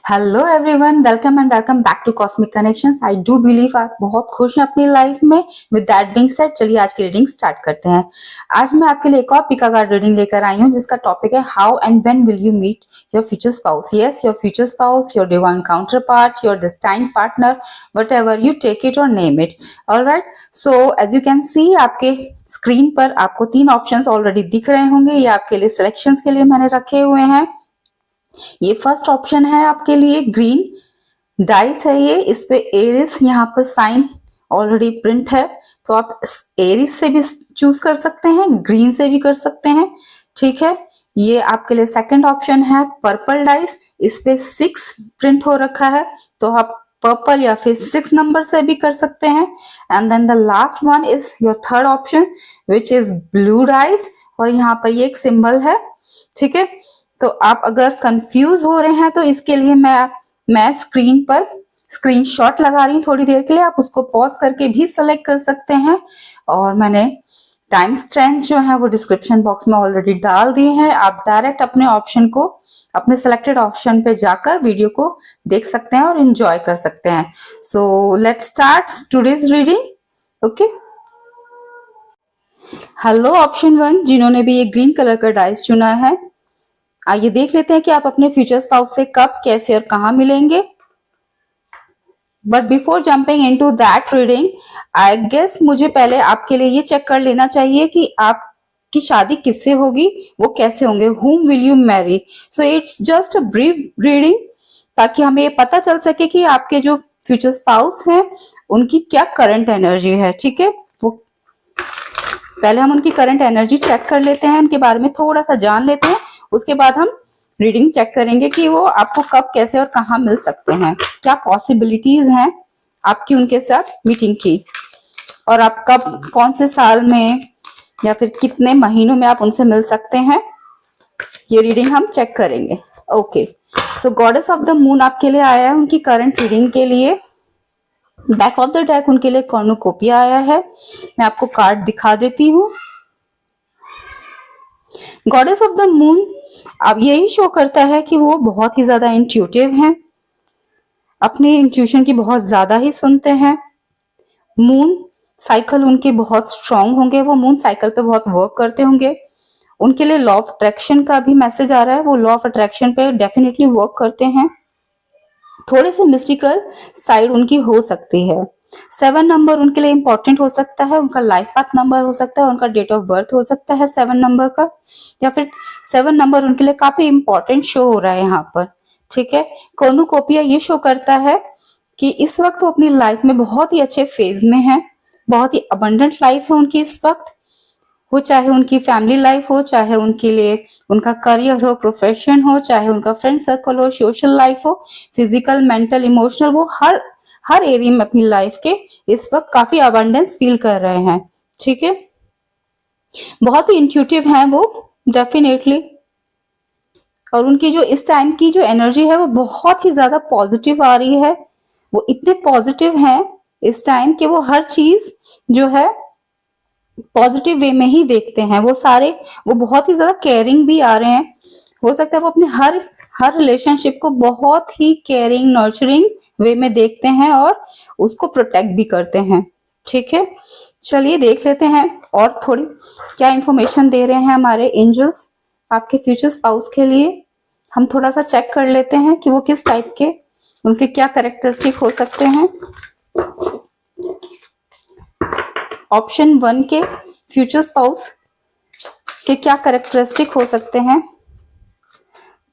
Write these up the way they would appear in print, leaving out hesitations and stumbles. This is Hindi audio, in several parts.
Hello everyone, welcome and welcome back to cosmic connections. I do believe आप बहुत खुश हैं अपनी लाइफ में। विद दैट बीइंग सेड, चलिए आज की रीडिंग स्टार्ट करते हैं। आज मैं आपके लिए एक और पिका कार्ड रीडिंग लेकर आई हूँ जिसका टॉपिक है how and when will you meet your future spouse. Yes, your future spouse, your divine counterpart, your destined partner, whatever you take it or name it. Alright, so as you can see आपके स्क्रीन पर आपको 3 ऑप्शंस ऑलरेडी दिख रहे होंगे। ये आपके लिए सिलेक्शंस के लिए मैंने रखे हुए हैं। ये फर्स्ट ऑप्शन है आपके लिए ग्रीन डाइस है। ये इस पे एरिस यहाँ पर साइन ऑलरेडी प्रिंट है, तो आप एरिस से भी चूज कर सकते हैं, ग्रीन से भी कर सकते हैं। ठीक है, ये आपके लिए सेकंड ऑप्शन है पर्पल डाइस। इस पे 6 प्रिंट हो रखा है, तो आप पर्पल या फिर 6 नंबर से भी कर सकते हैं। And then the last one is your third option which is blue dice, और यहाँ पर ये एक सिंबल है। ठीक है, तो आप अगर कंफ्यूज हो रहे हैं तो इसके लिए मैं स्क्रीन पर स्क्रीनशॉट लगा रही हूँ थोड़ी देर के लिए, आप उसको पॉज करके भी सेलेक्ट कर सकते हैं। और मैंने टाइम स्टैम्प्स जो है वो डिस्क्रिप्शन बॉक्स में ऑलरेडी डाल दिए हैं। आप डायरेक्ट अपने ऑप्शन को, अपने सेलेक्टेड ऑप्शन पे जाकर वीडियो को देख सकते हैं और एंजॉय कर सकते हैं। So let's start today's reading. Okay, hello option 1 जिन्होंने भी ये ग्रीन कलर का डाइस चुना है, आइए देख लेते हैं कि आप अपने फ्यूचर स्पाउस से कब, कैसे और कहां मिलेंगे। But before jumping into that reading, I guess मुझे पहले आपके लिए ये चेक कर लेना चाहिए कि आपकी शादी किससे होगी, वो कैसे होंगे, whom will you marry। So it's just a brief reading, ताकि हमें ये पता चल सके कि आपके जो फ्यूचर स्पाउस हैं उनकी क्या करंट एनर्जी है। ठीक है, वो पहले हम उनकी करंट एनर्जी चेक कर लेते हैं, उनके बारे में थोड़ा सा जान लेते हैं, उसके बाद हम रीडिंग चेक करेंगे कि वो आपको कब, कैसे और कहां मिल सकते हैं, क्या पॉसिबिलिटीज हैं आपकी उनके साथ मीटिंग की, और आप कब, कौन से साल में या फिर कितने महीनों में आप उनसे मिल सकते हैं। ये रीडिंग हम चेक करेंगे। Okay, so goddess of the moon आपके लिए आया है उनकी करंट रीडिंग के लिए। बैक ऑफ द डेक उनके लिए कॉर्नुकोपिया आया है। मैं आपको कार्ड दिखा देती हूँ। गॉडेस ऑफ द मून अब यही शो करता है कि वो बहुत ही ज्यादा इंट्यूटिव हैं, अपने इंट्यूशन की बहुत ज्यादा ही सुनते हैं। मून साइकिल उनके बहुत स्ट्रांग होंगे, वो मून साइकिल पे बहुत वर्क करते होंगे। उनके लिए लॉ ऑफ अट्रैक्शन का भी मैसेज आ रहा है, वो लॉ ऑफ अट्रैक्शन पे डेफिनेटली वर्क करते हैं। थोड़े से मिस्टिकल साइड उनकी हो सकती है। 7 नंबर उनके लिए इंपॉर्टेंट हो सकता है, उनका लाइफ पाथ नंबर हो सकता है, उनका डेट ऑफ बर्थ हो सकता है 7 नंबर का, या फिर 7 नंबर उनके लिए काफी इंपॉर्टेंट शो हो रहा है यहाँ पर। ठीक है, कॉर्नुकोपिया ये शो करता है कि इस वक्त वो अपनी लाइफ में बहुत ही अच्छे फेज में है, बहुत ही अबंडेंट लाइफ है उनकी इस वक्त। वो चाहे उनकी फैमिली लाइफ हो, चाहे उनके लिए उनका करियर हो, प्रोफेशन हो, चाहे उनका फ्रेंड सर्कल हो, सोशल लाइफ हो, फिजिकल, मेंटल, इमोशनल, वो हर एरिया में अपनी लाइफ के इस वक्त काफी अबंडेंस फील कर रहे हैं। ठीक है, बहुत ही इंट्यूटिव हैं वो डेफिनेटली, और उनकी जो इस टाइम की जो एनर्जी है वो बहुत ही ज्यादा पॉजिटिव आ रही है। वो इतने पॉजिटिव हैं इस टाइम कि वो हर चीज जो है पॉजिटिव वे में ही देखते हैं। वो बहुत ही ज्यादा केयरिंग भी आ रहे हैं। हो सकता है वो अपने हर रिलेशनशिप को बहुत ही केयरिंग, नर्चरिंग वे में देखते हैं और उसको प्रोटेक्ट भी करते हैं। ठीक है, चलिए देख लेते हैं और थोड़ी क्या इंफॉर्मेशन दे रहे हैं हमारे एंजल्स आपके फ्यूचर स्पाउस के लिए। हम थोड़ा सा चेक कर लेते हैं कि वो किस टाइप के, उनके क्या कैरेक्टरिस्टिक हो सकते हैं। ऑप्शन 1 के फ्यूचर स्पाउस के क्या कैरेक्टरिस्टिक हो सकते हैं।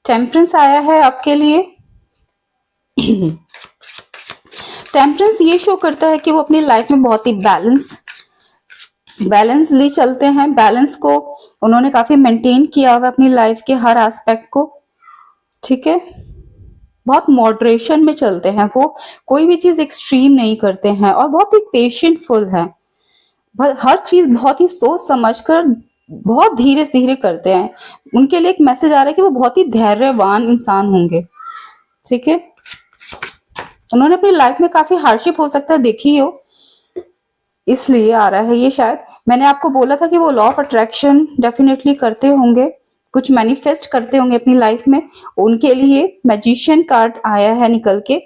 टेम्परेंस आया है आपके लिए। टेम्परेंस ये शो करता है कि वो अपनी लाइफ में बहुत ही बैलेंसली चलते हैं। बैलेंस को उन्होंने काफी मेंटेन किया हुआ अपनी लाइफ के हर एस्पेक्ट को। ठीक है, बहुत मॉडरेशन में चलते हैं, वो कोई भी चीज एक्सट्रीम नहीं करते हैं और बहुत ही पेशेंटफुल है। हर चीज बहुत ही सोच समझकर बहुत धीरे धीरे करते हैं। उनके लिए एक मैसेज आ रहा है कि वो बहुत ही धैर्यवान इंसान होंगे। ठीक है, उन्होंने अपनी लाइफ में काफी हार्डशिप हो सकता है देखी हो, इसलिए आ रहा है ये। शायद मैंने आपको बोला था कि वो लॉ ऑफ अट्रैक्शन डेफिनेटली करते होंगे, कुछ मैनिफेस्ट करते होंगे अपनी लाइफ में, उनके लिए मैजिशियन कार्ड आया है निकल के,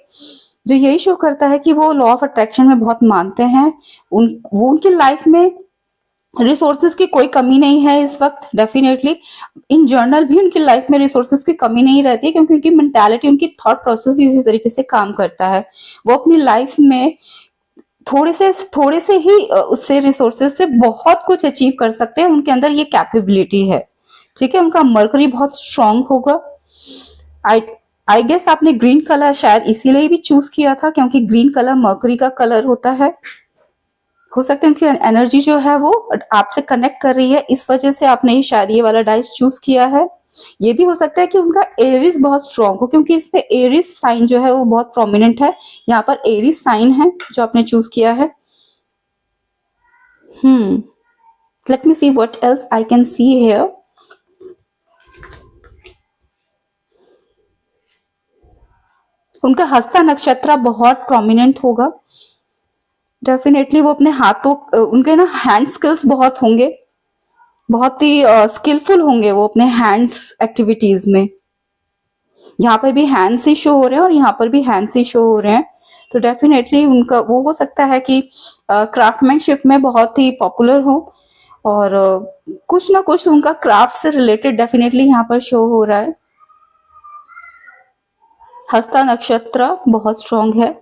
जो यही शो करता है कि वो लॉ ऑफ अट्रैक्शन में बहुत मानते हैं। वो उनकी लाइफ में रिसोर्सेज की कोई कमी नहीं है इस वक्त। डेफिनेटली इन जनरल भी उनकी लाइफ में रिसोर्सेज की कमी नहीं रहती है, क्योंकि उनकी मेंटालिटी, उनकी थॉट प्रोसेस इसी तरीके से काम करता है। वो अपनी लाइफ में थोड़े से ही उससे रिसोर्सेज से बहुत कुछ अचीव कर सकते हैं। उनके अंदर ये कैपेबिलिटी है। ठीक है, उनका मर्करी बहुत स्ट्रांग होगा। आई आई गेस आपने ग्रीन कलर शायद इसीलिए भी चूज किया था, क्योंकि ग्रीन कलर मर्करी का कलर होता है। हो सकता है उनकी एनर्जी जो है वो आपसे कनेक्ट कर रही है, इस वजह से आपने शायद ये वाला डाइस चूज किया है। ये भी हो सकता है कि उनका एरिस बहुत स्ट्रांग हो, क्योंकि इस पे एरिस साइन जो है वो बहुत प्रोमिनेंट है। यहाँ पर एरिस साइन है जो आपने चूज किया है। Late me C what else I can see here. उनका हस्ता नक्षत्र बहुत प्रोमिनेंट होगा। डेफिनेटली वो अपने हाथों, उनके ना हैंड स्किल्स बहुत होंगे, बहुत ही स्किलफुल होंगे वो अपने हैंड्स एक्टिविटीज में। यहाँ पर भी हैंड्स ही शो हो रहे हैं और यहाँ पर भी हैंड्स ही शो हो रहे हैं। तो डेफिनेटली उनका वो हो सकता है कि क्राफ्टमैनशिप में बहुत ही पॉपुलर हो, और कुछ ना कुछ उनका क्राफ्ट से रिलेटेड डेफिनेटली यहाँ पर शो हो रहा है। हस्ता नक्षत्र बहुत स्ट्रॉन्ग है।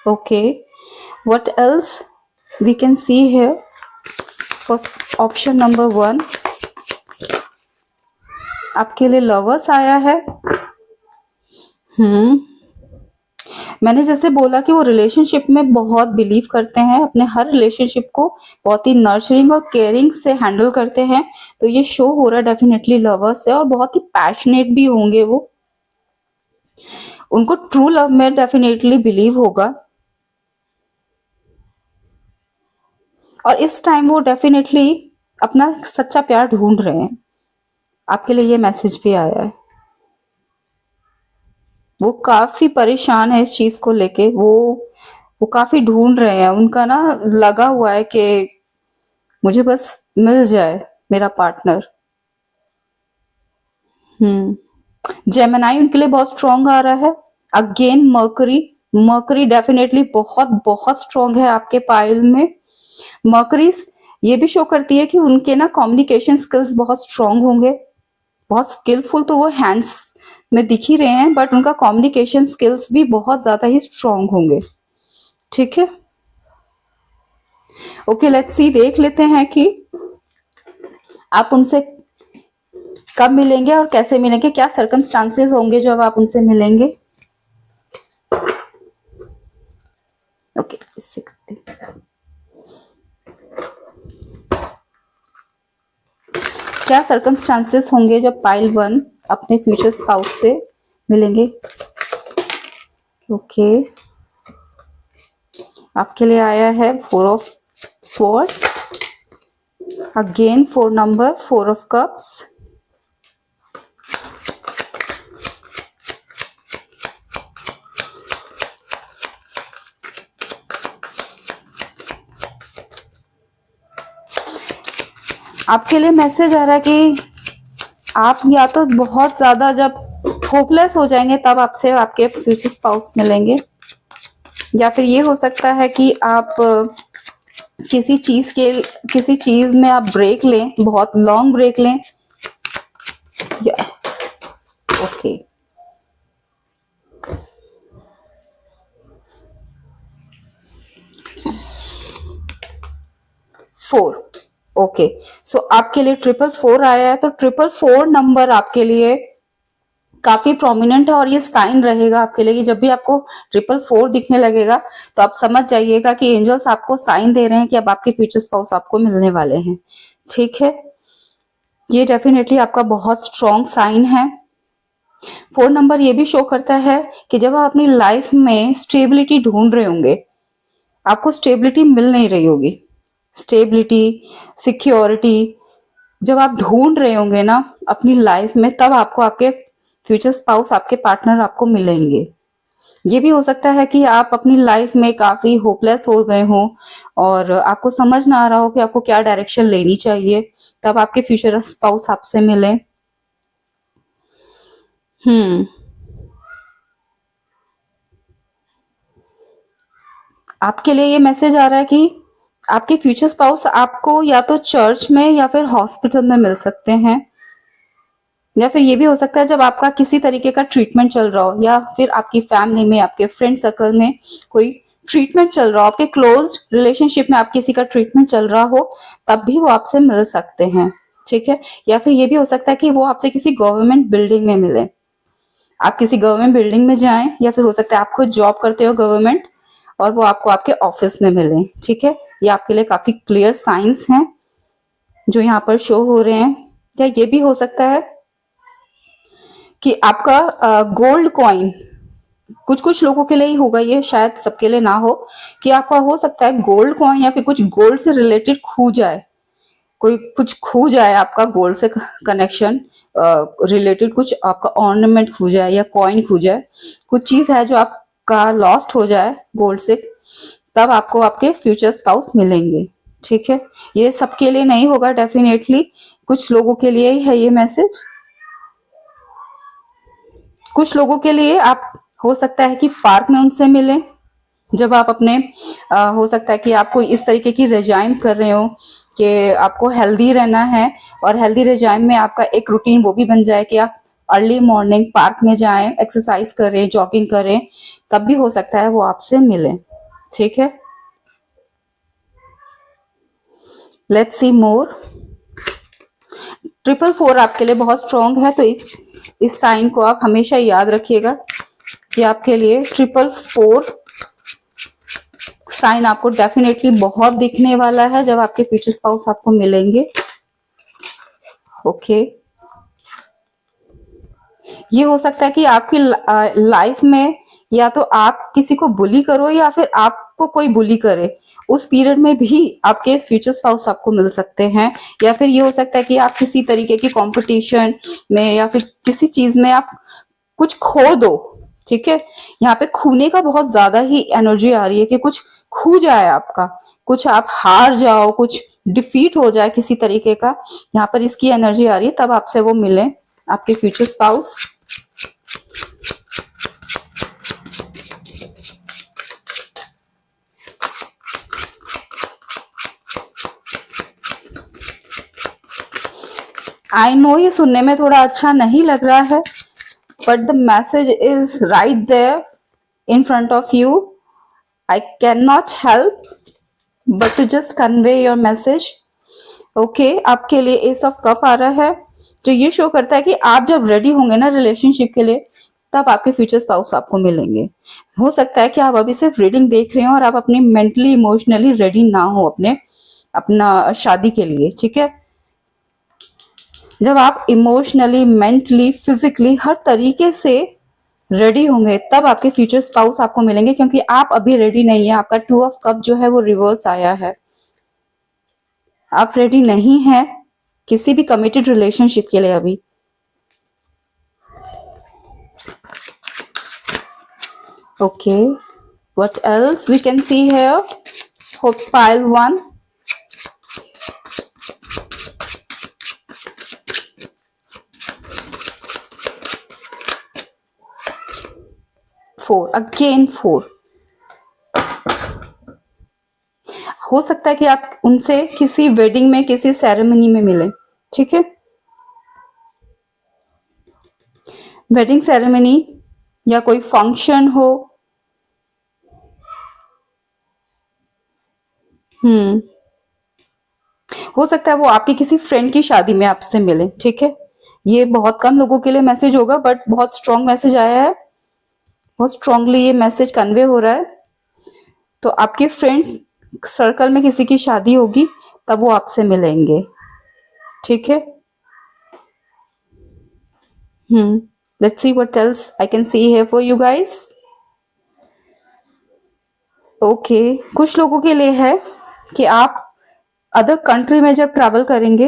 Okay, what else we can see here for option number 1। आपके लिए लवर्स आया है। मैंने जैसे बोला कि वो रिलेशनशिप में बहुत बिलीव करते हैं, अपने हर रिलेशनशिप को बहुत ही नर्चरिंग और केयरिंग से हैंडल करते हैं। तो ये शो हो रहा है डेफिनेटली लवर्स है, और बहुत ही पैशनेट भी होंगे वो। उनको ट्रू लव में डेफिनेटली बिलीव होगा, और इस टाइम वो डेफिनेटली अपना सच्चा प्यार ढूंढ रहे हैं। आपके लिए ये मैसेज भी आया है। वो काफी परेशान है इस चीज को लेके। वो काफी ढूंढ रहे हैं। उनका ना लगा हुआ है कि मुझे बस मिल जाए मेरा पार्टनर। जेमिनाई उनके लिए बहुत स्ट्रांग आ रहा है। अगेन मर्करी डेफिनेटली बहुत बहुत स्ट्रांग है आपके पाइल में। मर्करी ये भी शो करती है कि उनके ना कम्युनिकेशन स्किल्स बहुत स्ट्रांग होंगे, बहुत स्किलफुल तो वो हैंड्स में दिख ही रहे हैं, बट उनका कम्युनिकेशन स्किल्स भी बहुत ज्यादा ही स्ट्रांग होंगे। ठीक है, ओके, लेट्स सी, देख लेते हैं कि आप उनसे कब मिलेंगे और कैसे मिलेंगे, क्या सर्कमस्टांसेस होंगे जब आप उनसे मिलेंगे। ओके, इससे करते हैं। क्या सर्कमस्टांसेस होंगे जब पाइल 1 अपने फ्यूचर स्पाउस से मिलेंगे। ओके, आपके लिए आया है 4 of swords, again 4 number, 4 of cups, आपके लिए मैसेज आ रहा है कि आप या तो बहुत ज्यादा जब होपलेस हो जाएंगे तब आपसे आपके फ्यूचर स्पाउस मिलेंगे, या फिर ये हो सकता है कि आप किसी चीज में आप ब्रेक लें, बहुत लॉन्ग ब्रेक लें। Okay, four. ओके, सो आपके लिए 444 आया है। तो 444 नंबर आपके लिए काफी प्रोमिनेंट है, और ये साइन रहेगा आपके लिए कि जब भी आपको 444 दिखने लगेगा तो आप समझ जाइएगा कि एंजल्स आपको साइन दे रहे हैं कि अब आपके फ्यूचर स्पाउस आपको मिलने वाले हैं। ठीक है, ये डेफिनेटली आपका बहुत स्ट्रॉन्ग साइन है। 4 नंबर ये भी शो करता है कि जब आप अपनी लाइफ में स्टेबिलिटी ढूंढ रहे होंगे, आपको स्टेबिलिटी मिल नहीं रही होगी, स्टेबिलिटी, सिक्योरिटी जब आप ढूंढ रहे होंगे ना अपनी लाइफ में, तब आपको आपके फ्यूचर स्पाउस, आपके पार्टनर आपको मिलेंगे। ये भी हो सकता है कि आप अपनी लाइफ में काफी होपलेस हो गए हो और आपको समझ ना आ रहा हो कि आपको क्या डायरेक्शन लेनी चाहिए, तब आपके फ्यूचर स्पाउस आपसे मिले। हम्म आपके लिए ये मैसेज आ रहा है कि आपके फ्यूचर स्पाउस आपको या तो चर्च में या फिर हॉस्पिटल में मिल सकते हैं, या फिर ये भी हो सकता है जब आपका किसी तरीके का ट्रीटमेंट चल रहा हो, या फिर आपकी फैमिली में, आपके फ्रेंड सर्कल में कोई ट्रीटमेंट चल रहा हो, आपके क्लोज रिलेशनशिप में आप किसी का ट्रीटमेंट चल रहा हो, तब भी वो आपसे मिल सकते हैं। ठीक है। या फिर ये भी हो सकता है कि वो आपसे किसी गवर्नमेंट बिल्डिंग में मिले, आप किसी गवर्नमेंट बिल्डिंग में जाएं, या फिर हो सकता है आप खुद जॉब करते हो गवर्नमेंट और वो आपको आपके ऑफिस में मिले। ठीक है। ये आपके लिए काफी क्लियर साइंस हैं जो यहाँ पर शो हो रहे हैं। या ये भी हो सकता है कि आपका गोल्ड कॉइन, कुछ कुछ लोगों के लिए ही होगा ये, शायद सबके लिए ना हो, कि आपका हो सकता है गोल्ड कॉइन या फिर कुछ गोल्ड से रिलेटेड खो जाए, कोई कुछ खो जाए आपका गोल्ड से कनेक्शन रिलेटेड, कुछ आपका ऑर्नामेंट खो जाए या कॉइन खो जाए, कुछ चीज है जो आपका लॉस्ट हो जाए गोल्ड से, तब आपको आपके फ्यूचर स्पाउस मिलेंगे। ठीक है। ये सबके लिए नहीं होगा डेफिनेटली, कुछ लोगों के लिए ही है ये मैसेज। कुछ लोगों के लिए आप हो सकता है कि पार्क में उनसे मिलें, जब आप अपने हो सकता है कि आपको इस तरीके की रेजाइम कर रहे हो कि आपको हेल्दी रहना है, और हेल्दी रेजाइम में आपका एक रूटीन वो भी बन जाए कि आप अर्ली मॉर्निंग पार्क में जाएं, एक्सरसाइज करें, जॉगिंग करें, तब भी हो सकता है वो आपसे मिले। ठीक है। लेट्स सी मोर। 444 आपके लिए बहुत स्ट्रॉन्ग है, तो इस साइन को आप हमेशा याद रखिएगा कि आपके लिए 444 साइन आपको डेफिनेटली बहुत दिखने वाला है जब आपके फ्यूचर स्पाउस आपको मिलेंगे। ओके। ये हो सकता है कि आपकी लाइफ में या तो आप किसी को बुली करो या फिर आपको कोई बुली करे, उस पीरियड में भी आपके फ्यूचर स्पाउस आपको मिल सकते हैं। या फिर ये हो सकता है कि आप किसी तरीके की कंपटीशन में या फिर किसी चीज में आप कुछ खो दो। ठीक है। यहाँ पे खूने का बहुत ज्यादा ही एनर्जी आ रही है कि कुछ खो जाए आपका, कुछ आप हार जाओ, कुछ डिफीट हो जाए किसी तरीके का, यहाँ पर इसकी एनर्जी आ रही है, तब आपसे वो मिले आपके फ्यूचर स्पाउस। आई नो ये सुनने में थोड़ा अच्छा नहीं लग रहा है, but the message is right there in front of you. I can not help but to just convey your message. Okay. आपके लिए एस ऑफ कप आ रहा है, जो ये शो करता है कि आप जब रेडी होंगे ना रिलेशनशिप के लिए, तब आपके फ्यूचर स्पाउस आपको मिलेंगे। हो सकता है कि आप अभी सिर्फ रीडिंग देख रहे हो और आप अपनी मेंटली इमोशनली रेडी ना हो अपना शादी के लिए। ठीक है। जब आप इमोशनली, मेंटली, फिजिकली हर तरीके से रेडी होंगे, तब आपके फ्यूचर स्पाउस आपको मिलेंगे, क्योंकि आप अभी रेडी नहीं है। आपका 2 ऑफ कप जो है वो रिवर्स आया है। आप रेडी नहीं है किसी भी कमिटेड रिलेशनशिप के लिए अभी। Okay. What else we can see here for pile 1? Four, again 4। हो सकता है कि आप उनसे किसी वेडिंग में, किसी सेरेमनी में मिले। ठीक है। वेडिंग सेरेमनी या कोई फंक्शन हो। हो सकता है वो आपकी किसी फ्रेंड की शादी में आपसे मिले। ठीक है। ये बहुत कम लोगों के लिए मैसेज होगा, बट बहुत स्ट्रॉन्ग मैसेज आया है, बहुत स्ट्रांगली ये मैसेज कन्वे हो रहा है। तो आपके फ्रेंड्स सर्कल में किसी की शादी होगी, तब वो आपसे मिलेंगे। ठीक है। Let's see what else I can see here for you guys. Okay. कुछ लोगों के लिए है कि आप अदर कंट्री में जब ट्रैवल करेंगे,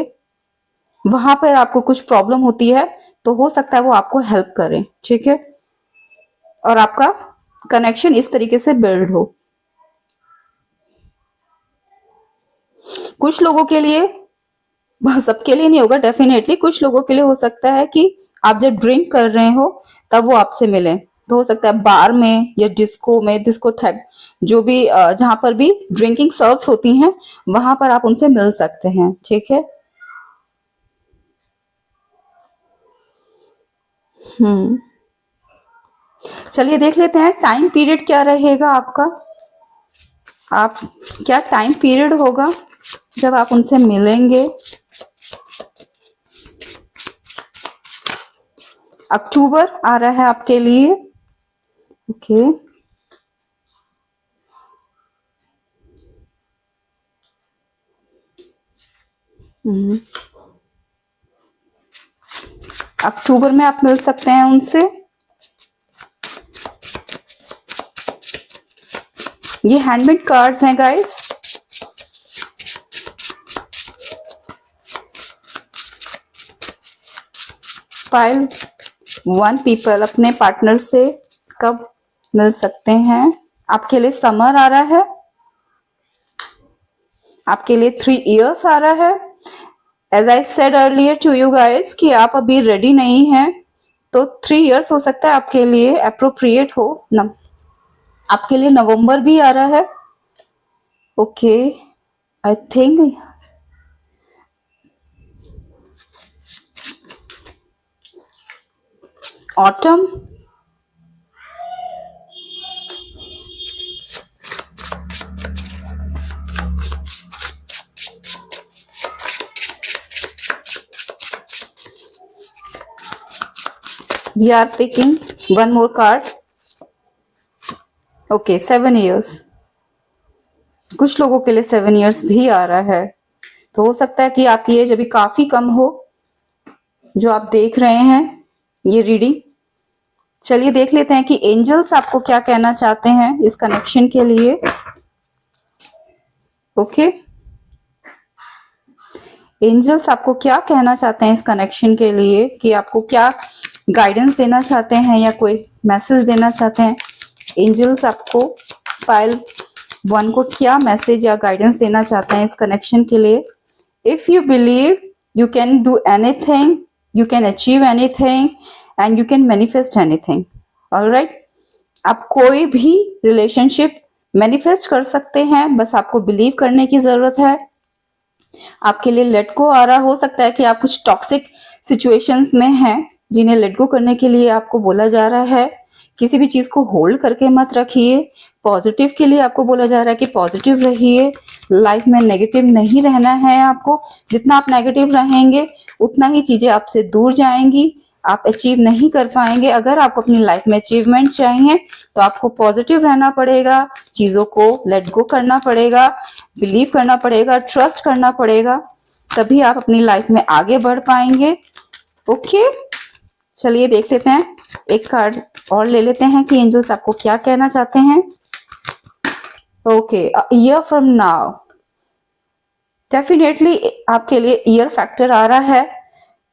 वहां पर आपको कुछ प्रॉब्लम होती है, तो हो सकता है वो आपको हेल्प करें। ठीक है। और आपका कनेक्शन इस तरीके से बिल्ड हो। कुछ लोगों के लिए, सबके लिए नहीं होगा डेफिनेटली, कुछ लोगों के लिए हो सकता है कि आप जब ड्रिंक कर रहे हो तब वो आपसे मिले। तो हो सकता है बार में या डिस्को में, डिस्कोथेक, जो भी जहां पर भी ड्रिंकिंग सर्व्स होती हैं वहां पर आप उनसे मिल सकते हैं। ठीक है। चलिए देख लेते हैं टाइम पीरियड क्या रहेगा आपका। आप क्या टाइम पीरियड होगा जब आप उनसे मिलेंगे। अक्टूबर आ रहा है आपके लिए। ओके। अक्टूबर में आप मिल सकते हैं उनसे। ये हैंडमेड कार्ड्स हैं गाइस। फाइल 1 पीपल अपने पार्टनर से कब मिल सकते हैं। आपके लिए समर आ रहा है, आपके लिए 3 इयर्स आ रहा है। As I said earlier to you guys कि आप अभी रेडी नहीं हैं, तो 3 इयर्स हो सकता है आपके लिए अप्रोप्रिएट हो। आपके लिए नवंबर भी आ रहा है। Okay, I think autumn. We are picking one more card. Okay, 7 years. कुछ लोगों के लिए 7 इयर्स भी आ रहा है। तो हो सकता है कि आपकी एज अभी काफी कम हो जो आप देख रहे हैं ये रीडिंग। चलिए देख लेते हैं कि एंजल्स आपको क्या कहना चाहते हैं इस कनेक्शन के लिए। ओके, एंजल्स आपको क्या कहना चाहते हैं इस कनेक्शन के लिए, कि आपको क्या गाइडेंस देना चाहते हैं या कोई मैसेज देना चाहते हैं। एंजल्स आपको फाइल 1 को क्या मैसेज या गाइडेंस देना चाहते हैं इस कनेक्शन के लिए। If you believe you can do anything, you can achieve anything and you can manifest anything. Alright, आप कोई भी रिलेशनशिप मैनिफेस्ट कर सकते हैं, बस आपको बिलीव करने की जरूरत है। आपके लिए लेट गो आ रहा, हो सकता है कि आप कुछ टॉक्सिक सिचुएशंस में हैं जिन्हें लेट गो करने के लिए आपको बोला जा रहा है। किसी भी चीज को होल्ड करके मत रखिए। पॉजिटिव के लिए आपको बोला जा रहा है कि पॉजिटिव रहिए, लाइफ में नेगेटिव नहीं रहना है आपको। जितना आप नेगेटिव रहेंगे उतना ही चीजें आपसे दूर जाएंगी, आप अचीव नहीं कर पाएंगे। अगर आपको अपनी लाइफ में अचीवमेंट चाहिए तो आपको पॉजिटिव रहना पड़ेगा, चीजों को लेट गो करना पड़ेगा, बिलीव करना पड़ेगा, ट्रस्ट करना पड़ेगा, तभी आप अपनी लाइफ में आगे बढ़ पाएंगे। ओके, चलिए देख लेते हैं, एक कार्ड और ले लेते हैं कि एंजल्स आपको क्या कहना चाहते हैं। Okay, year from now, definitely आपके लिए ईयर फैक्टर आ रहा है।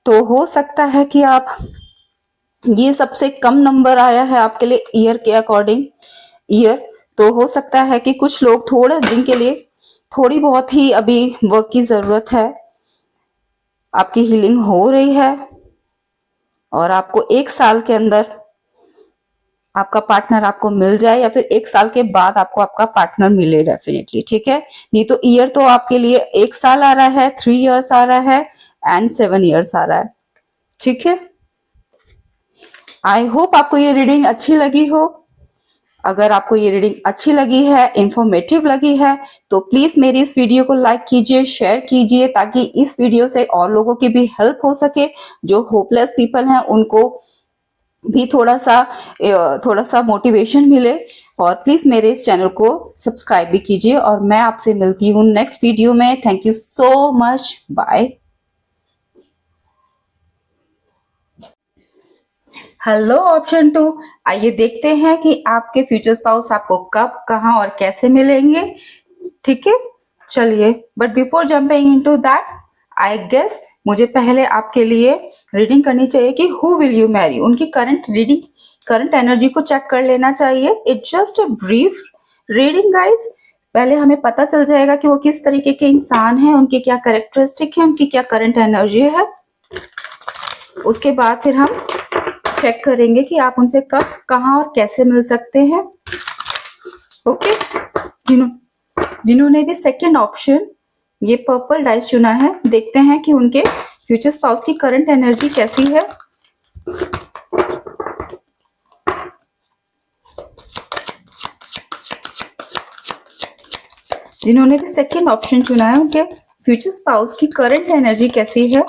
तो हो सकता है कि आप, ये सबसे कम नंबर आया है आपके लिए ईयर के अकॉर्डिंग, ईयर। तो हो सकता है कि कुछ लोग थोड़े दिन के लिए थोड़ी बहुत ही अभी वर्क की जरूरत है, आपकी हीलिंग हो रही है और आपको 1 साल के अंदर आपका पार्टनर आपको मिल जाए, या फिर 1 साल के बाद आपको आपका पार्टनर मिले डेफिनेटली। ठीक है, नहीं तो ईयर तो आपके लिए 1 साल आ रहा है, 3 इयर्स आ रहा है एंड 7 इयर्स आ रहा है। ठीक है, आई होप आपको ये रीडिंग अच्छी लगी हो। अगर आपको ये रीडिंग अच्छी लगी है, इंफॉर्मेटिव लगी है, तो प्लीज मेरी इस वीडियो को लाइक कीजिए, शेयर कीजिए, ताकि इस वीडियो से और लोगों की भी हेल्प हो सके। जो होपलेस पीपल हैं उनको भी थोड़ा सा मोटिवेशन मिले। और प्लीज मेरे इस चैनल को सब्सक्राइब भी कीजिए, और मैं आपसे मिलती हूँ नेक्स्ट वीडियो में। Thank you so much, bye. Hello option 2, आइए देखते हैं कि आपके फ्यूचर स्पाउस आपको कब, कहां और कैसे मिलेंगे। ठीक है, चलिए, but before jumping into that, I guess मुझे पहले आपके लिए रीडिंग करनी चाहिए कि हु विल यू मैरी, उनकी करंट एनर्जी को चेक कर लेना चाहिए। It's just a brief reading guys. पहले हमें पता चल जाएगा कि वो किस तरीके के इंसान हैं, उनकी क्या कैरेक्टरिस्टिक है, उनकी क्या करंट एनर्जी है। उसके बाद फिर हम चेक करेंगे कि आप उनसे कब, कहाँ और कैसे मिल सकते हैं। ओके, जिन्होंने भी सेकंड ऑप्शन ये पर्पल डाइस चुना है, देखते हैं कि उनके फ्यूचर स्पाउस की करंट एनर्जी कैसी है। जिन्होंने भी सेकंड ऑप्शन चुना है, उनके फ्यूचर स्पाउस की करंट एनर्जी कैसी है।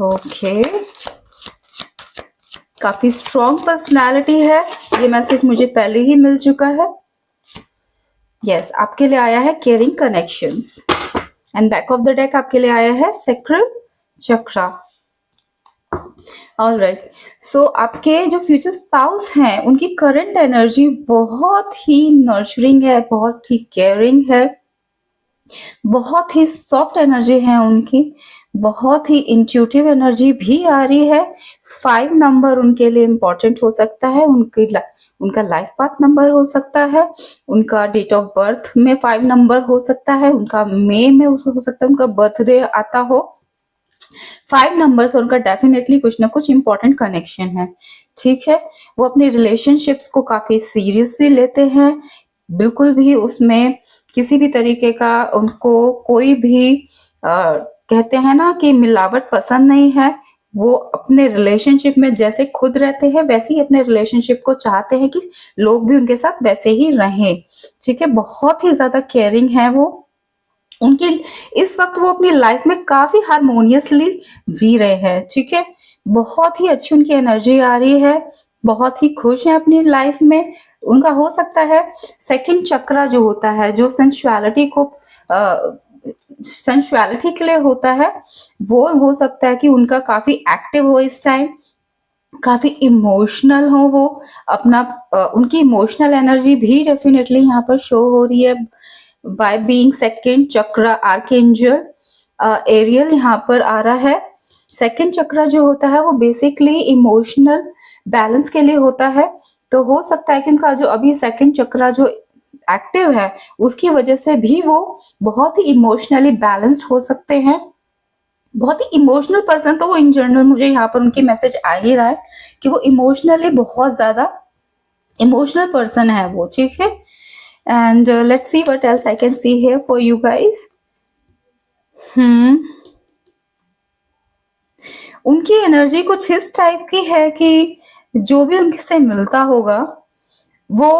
ओके, काफी स्ट्रॉन्ग पर्सनालिटी है, ये मैसेज मुझे पहले ही मिल चुका है। यस, आपके लिए आया है caring connections and back of the deck आपके लिए आया है सैक्रल चक्रा। ऑलराइट, सो आपके जो फ्यूचर स्पाउस हैं उनकी करंट एनर्जी बहुत ही नर्चरिंग है, बहुत ही केयरिंग है, बहुत ही सॉफ्ट एनर्जी है उनकी, बहुत ही इंट्यूटिव एनर्जी भी आ रही है। 5 नंबर उनके लिए इम्पोर्टेंट हो सकता है, उनका लाइफ पाथ नंबर हो सकता है, उनका डेट ऑफ बर्थ में 5 नंबर हो सकता है, उनका मई में हो सकता है, उनका बर्थडे आता हो। 5 नंबर्स और उनका डेफिनेटली कुछ ना कुछ इम्पोर्टेंट कनेक्शन है। ठीक है, वो अपनी रिलेशनशिप्स को काफी सीरियसली लेते हैं, बिल्कुल भी उसमें किसी भी तरीके का उनको कोई भी कहते हैं ना कि मिलावट पसंद नहीं है। वो अपने रिलेशनशिप में जैसे खुद रहते हैं वैसे ही अपने रिलेशनशिप को चाहते हैं कि लोग भी उनके साथ वैसे ही रहें। ठीक है, बहुत ही ज्यादा केयरिंग है वो। उनकी इस वक्त वो अपनी लाइफ में काफी हारमोनियसली जी रहे हैं। ठीक है, बहुत ही अच्छी उनकी एनर्जी आ रही है, बहुत ही खुश है अपनी लाइफ में। उनका हो सकता है सेकंड चक्रा जो होता है, जो सेंसुअलिटी के लिए होता है, वो हो सकता है कि उनका काफी एक्टिव हो इस टाइम, काफी इमोशनल हो वो अपना। उनकी इमोशनल एनर्जी भी डेफिनेटली यहाँ पर शो हो रही है by being second chakra archangel Ariel यहाँ पर आ रहा है। सेकंड चक्रा जो होता है वो बेसिकली इमोशनल बैलेंस के लिए होता है, तो हो सकता है कि उनका जो अभी सेकंड चक्रा जो एक्टिव है उसकी वजह से भी वो बहुत ही इमोशनली बैलेंस्ड हो सकते हैं। बहुत ही इमोशनल पर्सन, तो वो इन जनरल मुझे यहाँ पर उनकी मैसेज आ ही रहा है कि वो इमोशनली बहुत ज्यादा इमोशनल पर्सन है वो। ठीक है, and let's see what else I can see here for you guys. उनकी एनर्जी कुछ इस टाइप की है कि जो भी उनसे मिलता होगा वो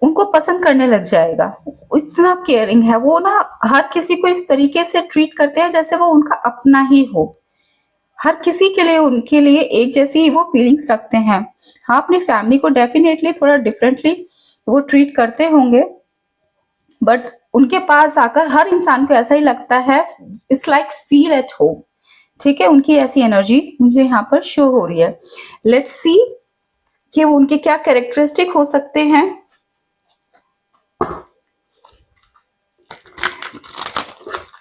उनको पसंद करने लग जाएगा। इतना केयरिंग है वो ना, हर किसी को इस तरीके से ट्रीट करते हैं जैसे वो उनका अपना ही हो। हर किसी के लिए उनके लिए एक जैसी ही वो फीलिंग्स रखते हैं। हाँ, अपनी फैमिली को डेफिनेटली थोड़ा डिफरेंटली वो ट्रीट करते होंगे, बट उनके पास आकर हर इंसान को ऐसा ही लगता है, it's like feel at home. ठीक है, उनकी ऐसी एनर्जी मुझे यहाँ पर शो हो रही है। लेट्स सी कि वो उनके क्या कैरेक्टरिस्टिक हो सकते हैं।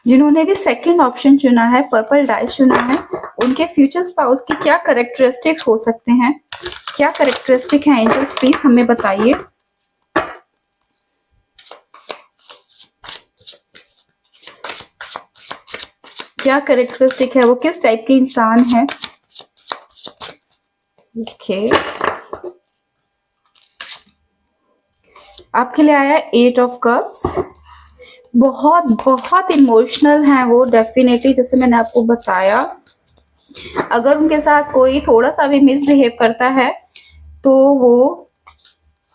जिन्होंने भी सेकंड ऑप्शन चुना है, पर्पल डाइस चुना है, उनके फ्यूचर स्पाउस की क्या कैरेक्टरिस्टिक हो सकते हैं, क्या कैरेक्टरिस्टिक है एंजल्स, प्लीज हमें बताइए। क्या कैरेक्टरिस्टिक है, वो किस टाइप के इंसान है। ओके, आपके लिए आया 8 ऑफ कप्स। बहुत बहुत इमोशनल हैं वो डेफिनेटली, जैसे मैंने आपको बताया। अगर उनके साथ कोई थोड़ा सा भी मिसबिहेव करता है तो वो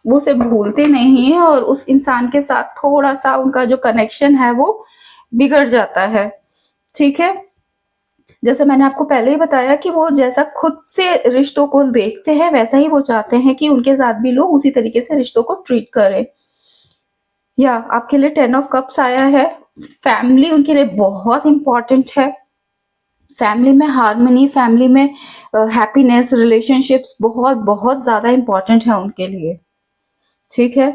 उसे भूलते नहीं है और उस इंसान के साथ थोड़ा सा उनका जो कनेक्शन है वो बिगड़ जाता है। ठीक है, जैसे मैंने आपको पहले ही बताया कि वो जैसा खुद से रिश्तों को देखते हैं वैसा ही वो चाहते हैं कि उनके साथ भी लोग उसी तरीके से रिश्तों को ट्रीट करें। या आपके लिए 10 ऑफ कप्स आया है। फैमिली उनके लिए बहुत इंपॉर्टेंट है। फैमिली में हार्मनी, फैमिली में हैप्पीनेस, रिलेशनशिप्स बहुत बहुत ज्यादा इंपॉर्टेंट है उनके लिए। ठीक है,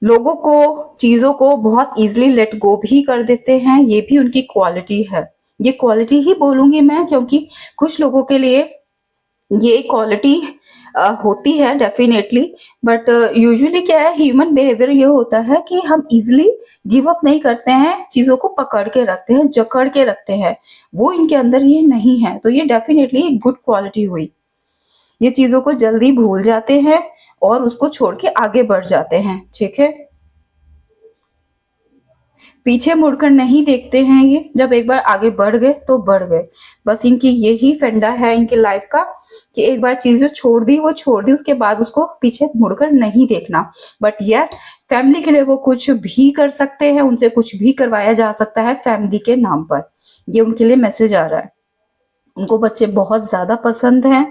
लोगों को, चीजों को बहुत इजीली लेट गो भी कर देते हैं, ये भी उनकी क्वालिटी है। ये क्वालिटी ही बोलूंगी मैं, क्योंकि कुछ लोगों के लिए ये क्वालिटी होती है डेफिनेटली, बट यूजुअली क्या है, ह्यूमन बिहेवियर ये होता है कि हम इजिली गिव अप नहीं करते हैं, चीजों को पकड़ के रखते हैं, जकड़ के रखते हैं। वो इनके अंदर ये नहीं है, तो ये डेफिनेटली एक गुड क्वालिटी हुई। ये चीजों को जल्दी भूल जाते हैं और उसको छोड़ के आगे बढ़ जाते हैं, ठीक है। पीछे मुड़कर नहीं देखते हैं ये, जब एक बार आगे बढ़ गए तो बढ़ गए। बस इनकी यही फंडा है इनकी लाइफ का, कि एक बार चीजें छोड़ दी वो छोड़ दी, उसके बाद उसको पीछे मुड़कर नहीं देखना। बट यस, फैमिली के लिए वो कुछ भी कर सकते हैं, उनसे कुछ भी करवाया जा सकता है फैमिली के नाम पर। ये उनके लिए मैसेज आ रहा है। उनको बच्चे बहुत ज्यादा पसंद हैं,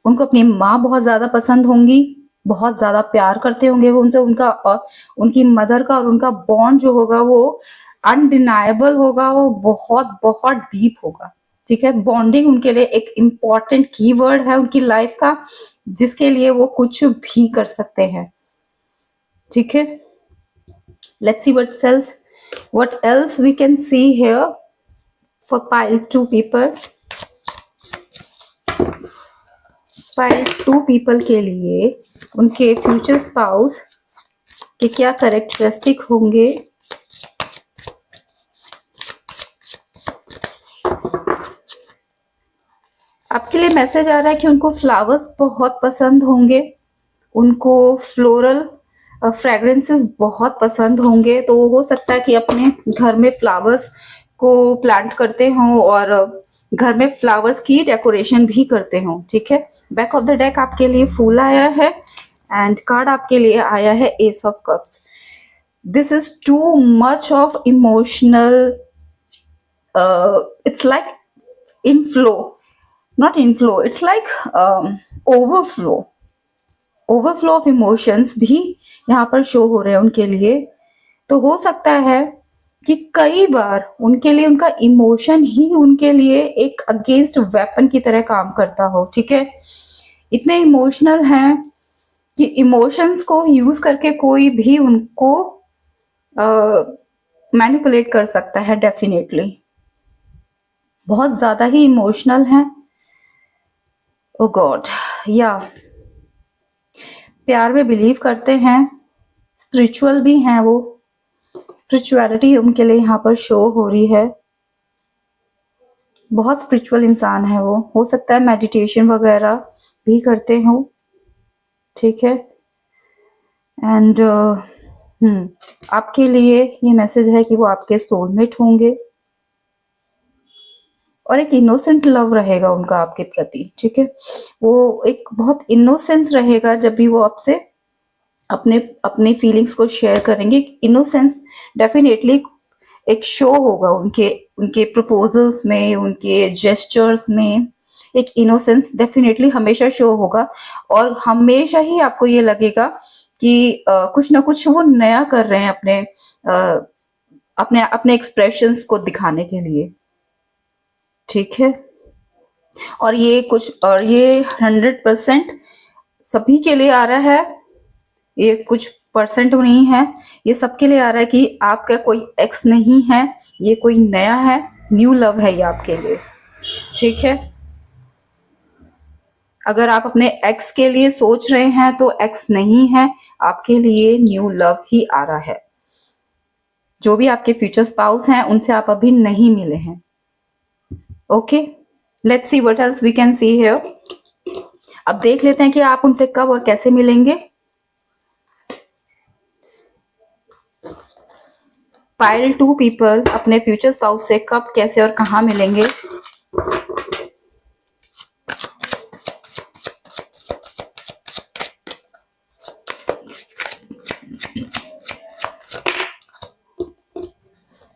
उनको अपनी माँ बहुत ज्यादा पसंद होंगी, बहुत ज्यादा प्यार करते होंगे वो उनसे। उनका उनकी मदर का और उनका बॉन्ड जो होगा वो अनडिनाएबल होगा, वो बहुत बहुत डीप होगा, ठीक है। बॉन्डिंग उनके लिए एक इम्पॉर्टेंट कीवर्ड है उनकी लाइफ का, जिसके लिए वो कुछ भी कर सकते हैं, ठीक है। Let's see what else we can see here for pile 2 people। File 2 people के लिए उनके फ्यूचर स्पाउस के क्या कैरेक्टरिस्टिक होंगे। आपके लिए मैसेज आ रहा है कि उनको फ्लावर्स बहुत पसंद होंगे, उनको फ्लोरल फ्रेग्रेंसेस बहुत पसंद होंगे। तो हो सकता है कि अपने घर में फ्लावर्स को प्लांट करते हों और घर में फ्लावर्स की डेकोरेशन भी करते हों, ठीक है। बैक ऑफ द डेक आपके लिए फूल आया है एंड कार्ड आपके लिए आया है S of cups. This is too much of emotional, it's like inflow, not inflow, it's like overflow of emotions भी यहाँ पर शो हो रहे हैं उनके लिए। तो हो सकता है कि कई बार उनके लिए उनका इमोशन ही उनके लिए एक अगेंस्ट वेपन की तरह काम करता हो, ठीक है। इतने इमोशनल हैं कि इमोशंस को यूज करके कोई भी उनको मैनिपुलेट कर सकता है, डेफिनेटली। बहुत ज्यादा ही इमोशनल हैं। ओ गॉड, या प्यार में बिलीव करते हैं, स्पिरिचुअल भी हैं वो, स्पिरिचुअलिटी उनके लिए यहाँ पर शो हो रही है। बहुत स्पिरिचुअल इंसान है वो, हो सकता है मेडिटेशन वगैरह भी करते हो, ठीक है। एंड आपके लिए ये मैसेज है कि वो आपके सोलमेट होंगे और एक इनोसेंट लव रहेगा उनका आपके प्रति, ठीक है। वो एक बहुत इनोसेंस रहेगा जब भी वो आपसे अपने अपने फीलिंग्स को शेयर करेंगे। इनोसेंस डेफिनेटली एक शो होगा उनके उनके प्रपोजल्स में, उनके जेस्चर्स में एक इनोसेंस डेफिनेटली हमेशा शो होगा। और हमेशा ही आपको ये लगेगा कि कुछ ना कुछ वो नया कर रहे हैं अपने अपने एक्सप्रेशंस को दिखाने के लिए, ठीक है। और ये 100% सभी के लिए आ रहा है, ये कुछ परसेंट नहीं है, ये सबके लिए आ रहा है कि आपका कोई एक्स नहीं है, ये कोई नया है, न्यू लव है ये आपके लिए, ठीक है। अगर आप अपने एक्स के लिए सोच रहे हैं तो एक्स नहीं है, आपके लिए न्यू लव ही आ रहा है। जो भी आपके फ्यूचर स्पाउस हैं उनसे आप अभी नहीं मिले हैं, okay. Let's see what else we can see here. अब देख लेते हैं कि आप उनसे कब और कैसे मिलेंगे। पाइल 2 पीपल अपने फ्यूचर स्पाउस से कब, कैसे और कहां मिलेंगे।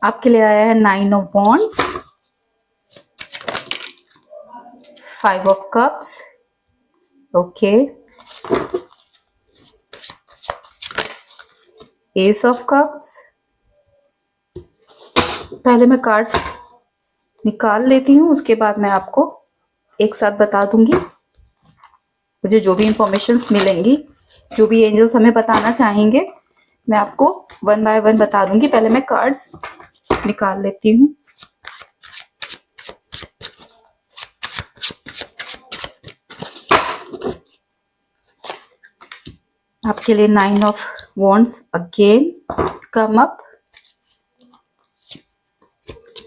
आपके लिए आया है 9 of wands, 5 of cups, okay, S of cups. पहले मैं कार्ड्स निकाल लेती हूँ, उसके बाद मैं आपको एक साथ बता दूंगी मुझे जो भी इंफॉर्मेशन मिलेंगी जो भी एंजल्स हमें बताना चाहेंगे मैं आपको वन बाय वन बता दूंगी। पहले मैं कार्ड्स निकाल लेती हूँ। आपके लिए 9 of wands again come up.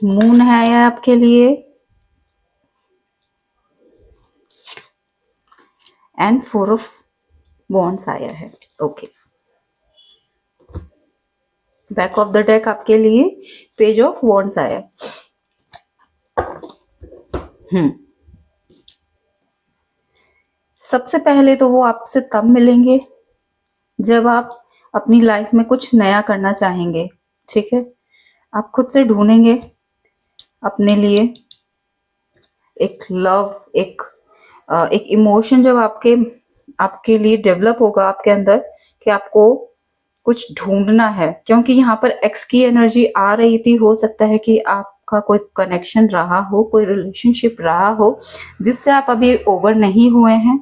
Moon है यह आपके लिए एंड 4 ऑफ वॉन्ड्स आया है। Okay, back of the deck आपके लिए पेज ऑफ वॉन्ड्स आया। सबसे पहले तो वो आपसे तब मिलेंगे जब आप अपनी लाइफ में कुछ नया करना चाहेंगे। ठीक है, आप खुद से ढूंढेंगे अपने लिए एक लव, एक इमोशन जब आपके लिए डेवलप होगा आपके अंदर कि आपको कुछ ढूंढना है। क्योंकि यहाँ पर एक्स की एनर्जी आ रही थी। हो सकता है कि आपका कोई कनेक्शन रहा हो, कोई रिलेशनशिप रहा हो जिससे आप अभी ओवर नहीं हुए हैं।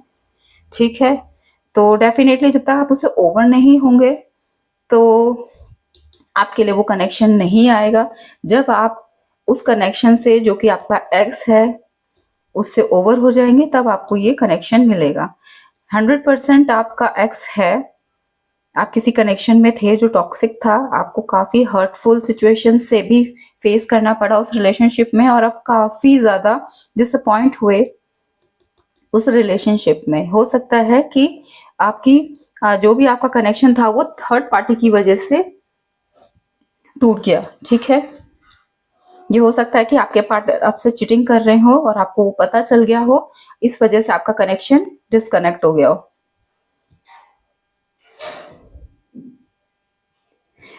ठीक है, तो डेफिनेटली जब तक आप उससे ओवर नहीं होंगे तो आपके लिए वो कनेक्शन नहीं आएगा। जब आप उस कनेक्शन से, जो कि आपका एक्स है, उससे ओवर हो जाएंगे तब आपको ये कनेक्शन मिलेगा। 100% आपका एक्स है। आप किसी कनेक्शन में थे जो टॉक्सिक था, आपको काफी हर्टफुल सिचुएशन से भी फेस करना पड़ा उस रिलेशनशिप में और आप काफी ज्यादा डिसअपॉइंट हुए उस रिलेशनशिप में। हो सकता है कि आपकी जो भी आपका कनेक्शन था वो थर्ड पार्टी की वजह से टूट गया। ठीक है, ये हो सकता है कि आपके पार्टनर आपसे चीटिंग कर रहे हो और आपको पता चल गया हो, इस वजह से आपका कनेक्शन डिस्कनेक्ट हो गया हो।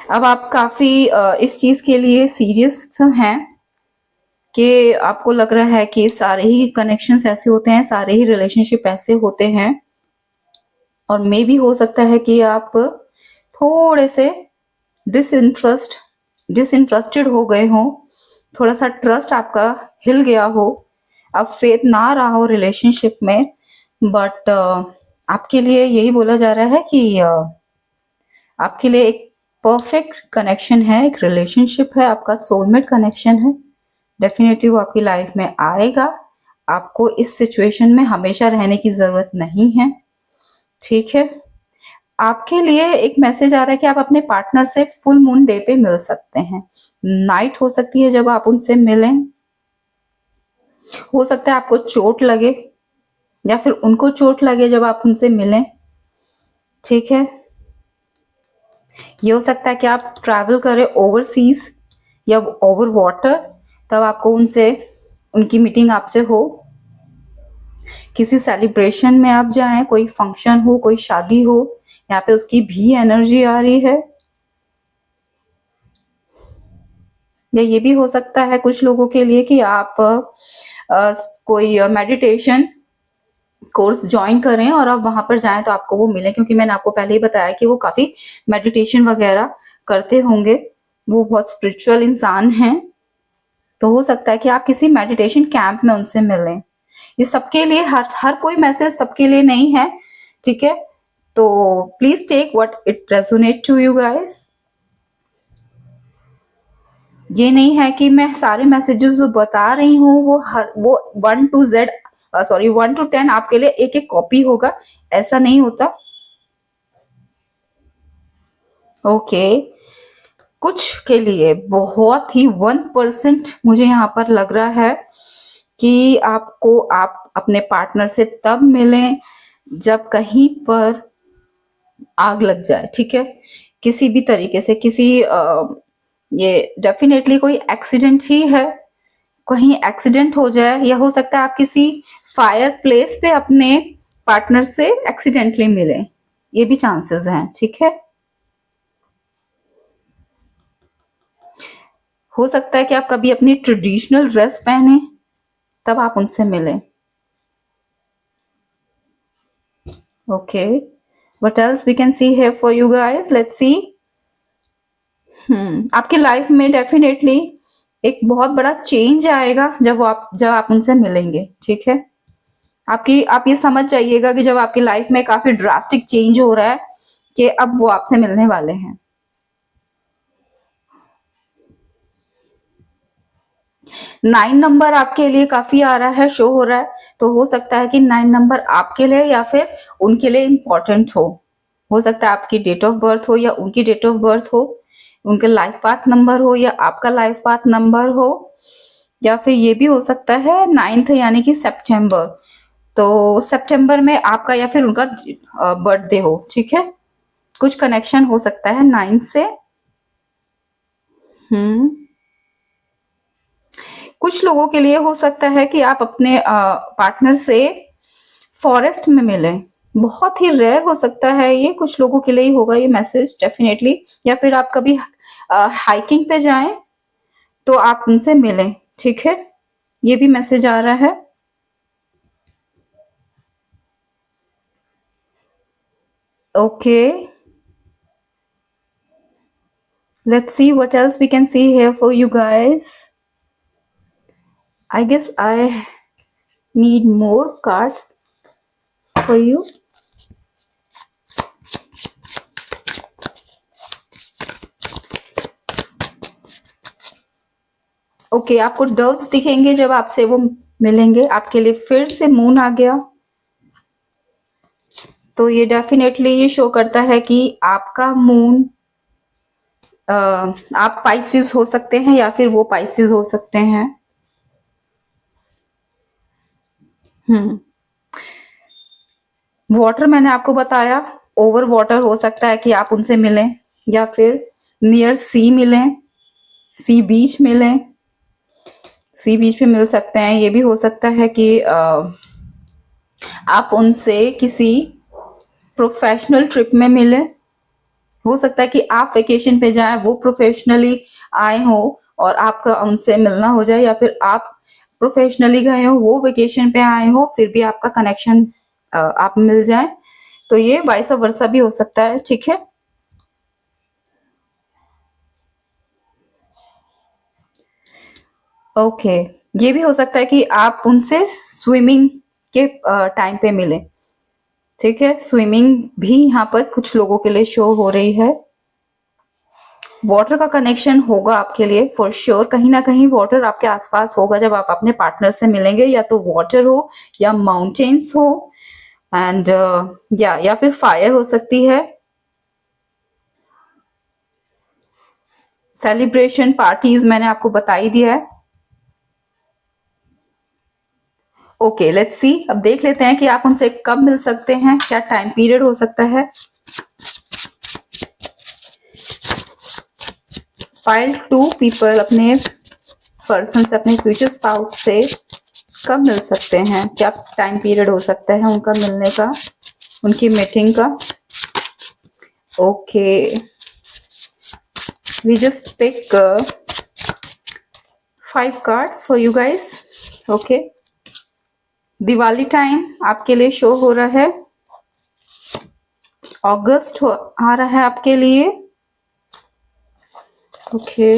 अब आप काफी इस चीज के लिए सीरियस हैं कि आपको लग रहा है कि सारे ही कनेक्शंस ऐसे होते हैं, सारे ही रिलेशनशिप ऐसे होते हैं। और मे भी हो सकता है कि आप थोड़े से डिसइंटरेस्टेड हो गए हो, थोड़ा सा ट्रस्ट आपका हिल गया हो, अब फेथ ना रहा हो रिलेशनशिप में। बट आपके लिए यही बोला जा रहा है कि आपके लिए एक परफेक्ट कनेक्शन है, एक रिलेशनशिप है, आपका सोलमेट कनेक्शन है। डेफिनेटली वो आपकी लाइफ में आएगा। आपको इस सिचुएशन में हमेशा रहने की जरूरत नहीं है। ठीक है, आपके लिए एक मैसेज आ रहा है कि आप अपने पार्टनर से फुल मून डे पे मिल सकते हैं। नाइट हो सकती है जब आप उनसे मिलें। हो सकता है आपको चोट लगे या फिर उनको चोट लगे जब आप उनसे मिलें। ठीक है, ये हो सकता है कि आप ट्रैवल करें ओवरसीज या ओवर वाटर, तब आपको उनकी मीटिंग आपसे हो। किसी सेलिब्रेशन में आप जाएं, कोई फंक्शन हो, कोई शादी हो, यहाँ पे उसकी भी एनर्जी आ रही है। या ये भी हो सकता है कुछ लोगों के लिए कि आप कोई मेडिटेशन कोर्स ज्वाइन करें और आप वहां पर जाएं तो आपको वो मिले। क्योंकि मैंने आपको पहले ही बताया कि वो काफी मेडिटेशन वगैरह करते होंगे, वो बहुत स्पिरिचुअल इंसान हैं। तो हो सकता है कि आप किसी मेडिटेशन कैंप में उनसे मिलें। ये सबके लिए, हर कोई मैसेज सबके लिए नहीं है। ठीक है, तो please take what it resonate to you guys. ये नहीं है कि मैं सारे मैसेजेस जो बता रही हूँ वो 1 to Z, सॉरी 1 to 10 आपके लिए एक एक कॉपी होगा, ऐसा नहीं होता। ओके, कुछ के लिए बहुत ही 1% मुझे यहाँ पर लग रहा है कि आप अपने पार्टनर से तब मिलें जब कहीं पर आग लग जाए। ठीक है, किसी भी तरीके से, ये डेफिनेटली कोई एक्सीडेंट ही है, कहीं एक्सीडेंट हो जाए, या हो सकता है आप किसी फायर प्लेस पे अपने पार्टनर से एक्सीडेंटली मिले, ये भी चांसेस हैं। ठीक है, हो सकता है कि आप कभी अपनी ट्रेडिशनल ड्रेस पहने तब आप उनसे मिलें। Okay, what else we can see here for you guys, let's see. आपकी लाइफ में डेफिनेटली एक बहुत बड़ा चेंज आएगा जब आप उनसे मिलेंगे। ठीक है, आप ये समझ जाइएगा कि जब आपकी लाइफ में काफी ड्रास्टिक चेंज हो रहा है कि अब वो आपसे मिलने वाले हैं। 9 नंबर आपके लिए काफी आ रहा है, शो हो रहा है, तो हो सकता है कि 9 नंबर आपके लिए या फिर उनके लिए इम्पोर्टेंट हो सकता है आपकी डेट ऑफ बर्थ हो या उनकी डेट ऑफ बर्थ हो, उनका लाइफ पाथ नंबर हो या आपका लाइफ पाथ नंबर हो, या फिर ये भी हो सकता है 9th यानी कि सितंबर, तो सितंबर में आपका या फिर उनका बर्थडे हो, ठीक है, कुछ कनेक्शन हो सकता है 9 से। कुछ लोगों के लिए हो सकता है कि आप अपने पार्टनर से फॉरेस्ट में मिलें, बहुत ही रेयर हो सकता है ये, कुछ लोगों के लिए ही होगा ये मैसेज डेफिनेटली, या फिर आप कभी हाइकिंग पे जाएं तो आप उनसे मिलें, ठीक है, ये भी मैसेज आ रहा है। Okay, let's see what else we can see here for you guys. I guess I need more cards for you. Okay, आपको डव्स दिखेंगे जब आपसे वो मिलेंगे, आपके लिए फिर से मून आ गया, तो ये डेफिनेटली ये शो करता है कि आपका मून, आप पाइसिस हो सकते हैं या फिर वो पाइसिस हो सकते हैं। वाटर मैंने आपको बताया, ओवर वाटर हो सकता है कि आप उनसे मिलें या फिर नियर सी मिलें, सी बीच मिलें, सी बीच पे मिल सकते हैं। ये भी हो सकता है कि आप उनसे किसी प्रोफेशनल ट्रिप में मिले, हो सकता है कि आप वेकेशन पे जाएं, वो प्रोफेशनली आए हो और आपका उनसे मिलना हो जाए, या फिर आप प्रोफेशनली गए हो, वो वेकेशन पे आए हो, फिर भी आपका कनेक्शन आप मिल जाए, तो ये वाइस वर्सा भी हो सकता है, ठीक है। ओके, ये भी हो सकता है कि आप उनसे स्विमिंग के टाइम पे मिले, ठीक है, स्विमिंग भी यहाँ पर कुछ लोगों के लिए शो हो रही है। वाटर का कनेक्शन होगा आपके लिए फॉर श्योर, कहीं ना कहीं वाटर आपके आसपास होगा जब आप अपने पार्टनर से मिलेंगे, या तो वाटर हो या माउंटेन्स हो, एंड या फिर फायर हो सकती है, सेलिब्रेशन पार्टीज मैंने आपको बता ही दिया है। ओके, लेट्स सी, अब देख लेते हैं कि आप उनसे कब मिल सकते हैं, क्या टाइम पीरियड हो सकता है। फाइल 2 पीपल अपने पर्सन से, अपने फ्यूचर स्पाउस से कब मिल सकते हैं, क्या टाइम पीरियड हो सकता है उनका मिलने का, उनकी मीटिंग का। Okay, we just pick 5 cards for you guys. Okay, Diwali time आपके लिए शो हो रहा है, अगस्त आ रहा है आपके लिए। ओके,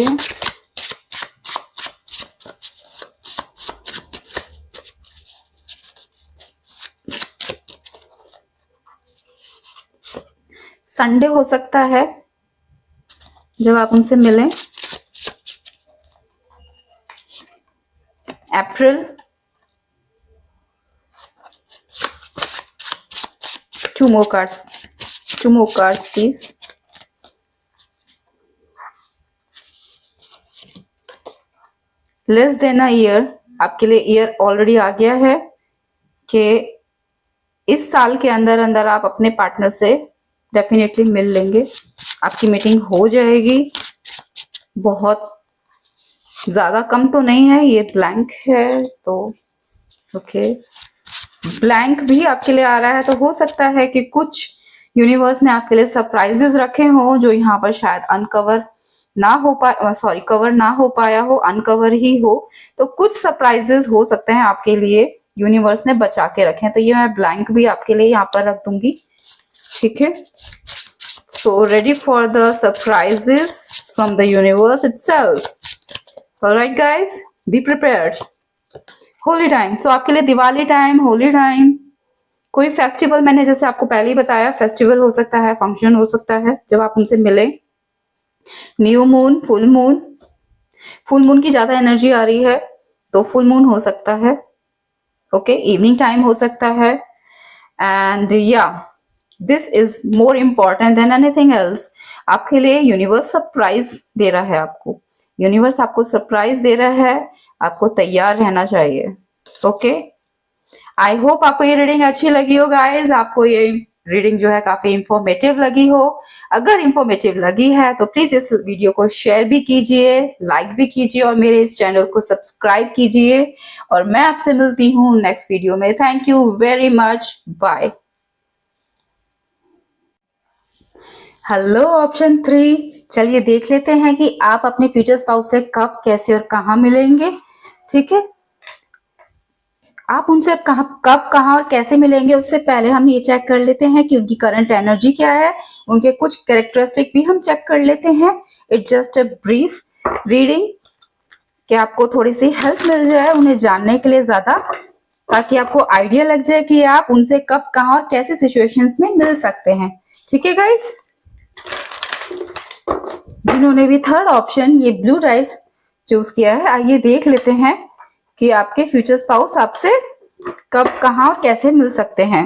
संडे हो सकता है जब आप उनसे मिलें, अप्रैल। two more cards please. Less than a year, आपके लिए ईयर ऑलरेडी आ गया है कि इस साल के अंदर अंदर आप अपने पार्टनर से डेफिनेटली मिल लेंगे, आपकी मीटिंग हो जाएगी। बहुत ज्यादा कम तो नहीं है, ये ब्लैंक है तो ओके, ब्लैंक भी आपके लिए आ रहा है, तो हो सकता है कि कुछ यूनिवर्स ने आपके लिए सरप्राइजेस रखे हो जो यहाँ पर शायद अनकवर ना हो पाए, सॉरी कवर ना हो पाया हो, अनकवर ही हो, तो कुछ सरप्राइजेस हो सकते हैं आपके लिए यूनिवर्स ने बचा के रखे हैं, तो ये मैं ब्लैंक भी आपके लिए यहाँ पर रख दूंगी, ठीक है। So ready for the surprises from the universe itself. Alright guys, be prepared. Holi time, तो आपके लिए दिवाली टाइम, होली टाइम, कोई फेस्टिवल, मैंने जैसे आपको पहले ही बताया, फेस्टिवल हो सकता है, फंक्शन हो सकता है जब आप उनसे मिले। New moon, full moon, full moon की ज्यादा एनर्जी आ रही है तो फुल मून हो सकता है। ओके, इवनिंग टाइम हो सकता है। एंड या this is more important than anything else. आपके लिए यूनिवर्स सरप्राइज दे रहा है, आपको यूनिवर्स आपको सरप्राइज दे रहा है, आपको तैयार रहना चाहिए। ओके, आई होप आपको ये रीडिंग अच्छी लगी हो गाइज, आपको ये रीडिंग जो है काफी इंफॉर्मेटिव लगी हो। अगर इंफॉर्मेटिव लगी है तो प्लीज इस वीडियो को शेयर भी कीजिए, लाइक भी कीजिए और मेरे इस चैनल को सब्सक्राइब कीजिए। और मैं आपसे मिलती हूँ नेक्स्ट वीडियो में। Thank you very much, bye. Hello option 3, चलिए देख लेते हैं कि आप अपने फ्यूचर स्पाउस से कब, कैसे और कहाँ मिलेंगे। ठीक है, आप उनसे कब, कहाँ और कैसे मिलेंगे, उससे पहले हम ये चेक कर लेते हैं कि उनकी करंट एनर्जी क्या है, उनके कुछ कैरेक्टरिस्टिक भी हम चेक कर लेते हैं। It's just a brief reading कि आपको थोड़ी सी हेल्प मिल जाए उन्हें जानने के लिए ज्यादा, ताकि आपको आइडिया लग जाए कि आप उनसे कब, कहाँ और कैसे सिचुएशंस में मिल सकते हैं। ठीक है गाइस, जिन्होंने भी थर्ड ऑप्शन ये ब्लू डाइस चूज किया है, आइए देख लेते हैं कि आपके फ्यूचर स्पाउस आपसे कब, कहाँ और कैसे मिल सकते हैं।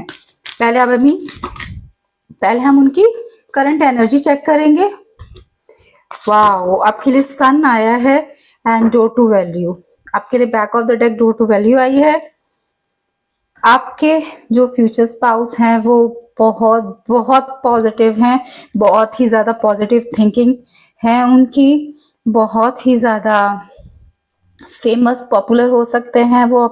पहले हम उनकी करंट एनर्जी चेक करेंगे। वाओ, आपके लिए सन आया है एंड डोर टू वैल्यू। आपके लिए back of the deck door to value I है। आपके जो फ्यूचर स्पाउस हैं वो बहुत बहुत पॉजिटिव हैं, बहुत ही ज्यादा पॉजिटिव थिंकिंग है उनकी, बहुत ही ज्यादा फेमस, पॉपुलर हो सकते हैं वो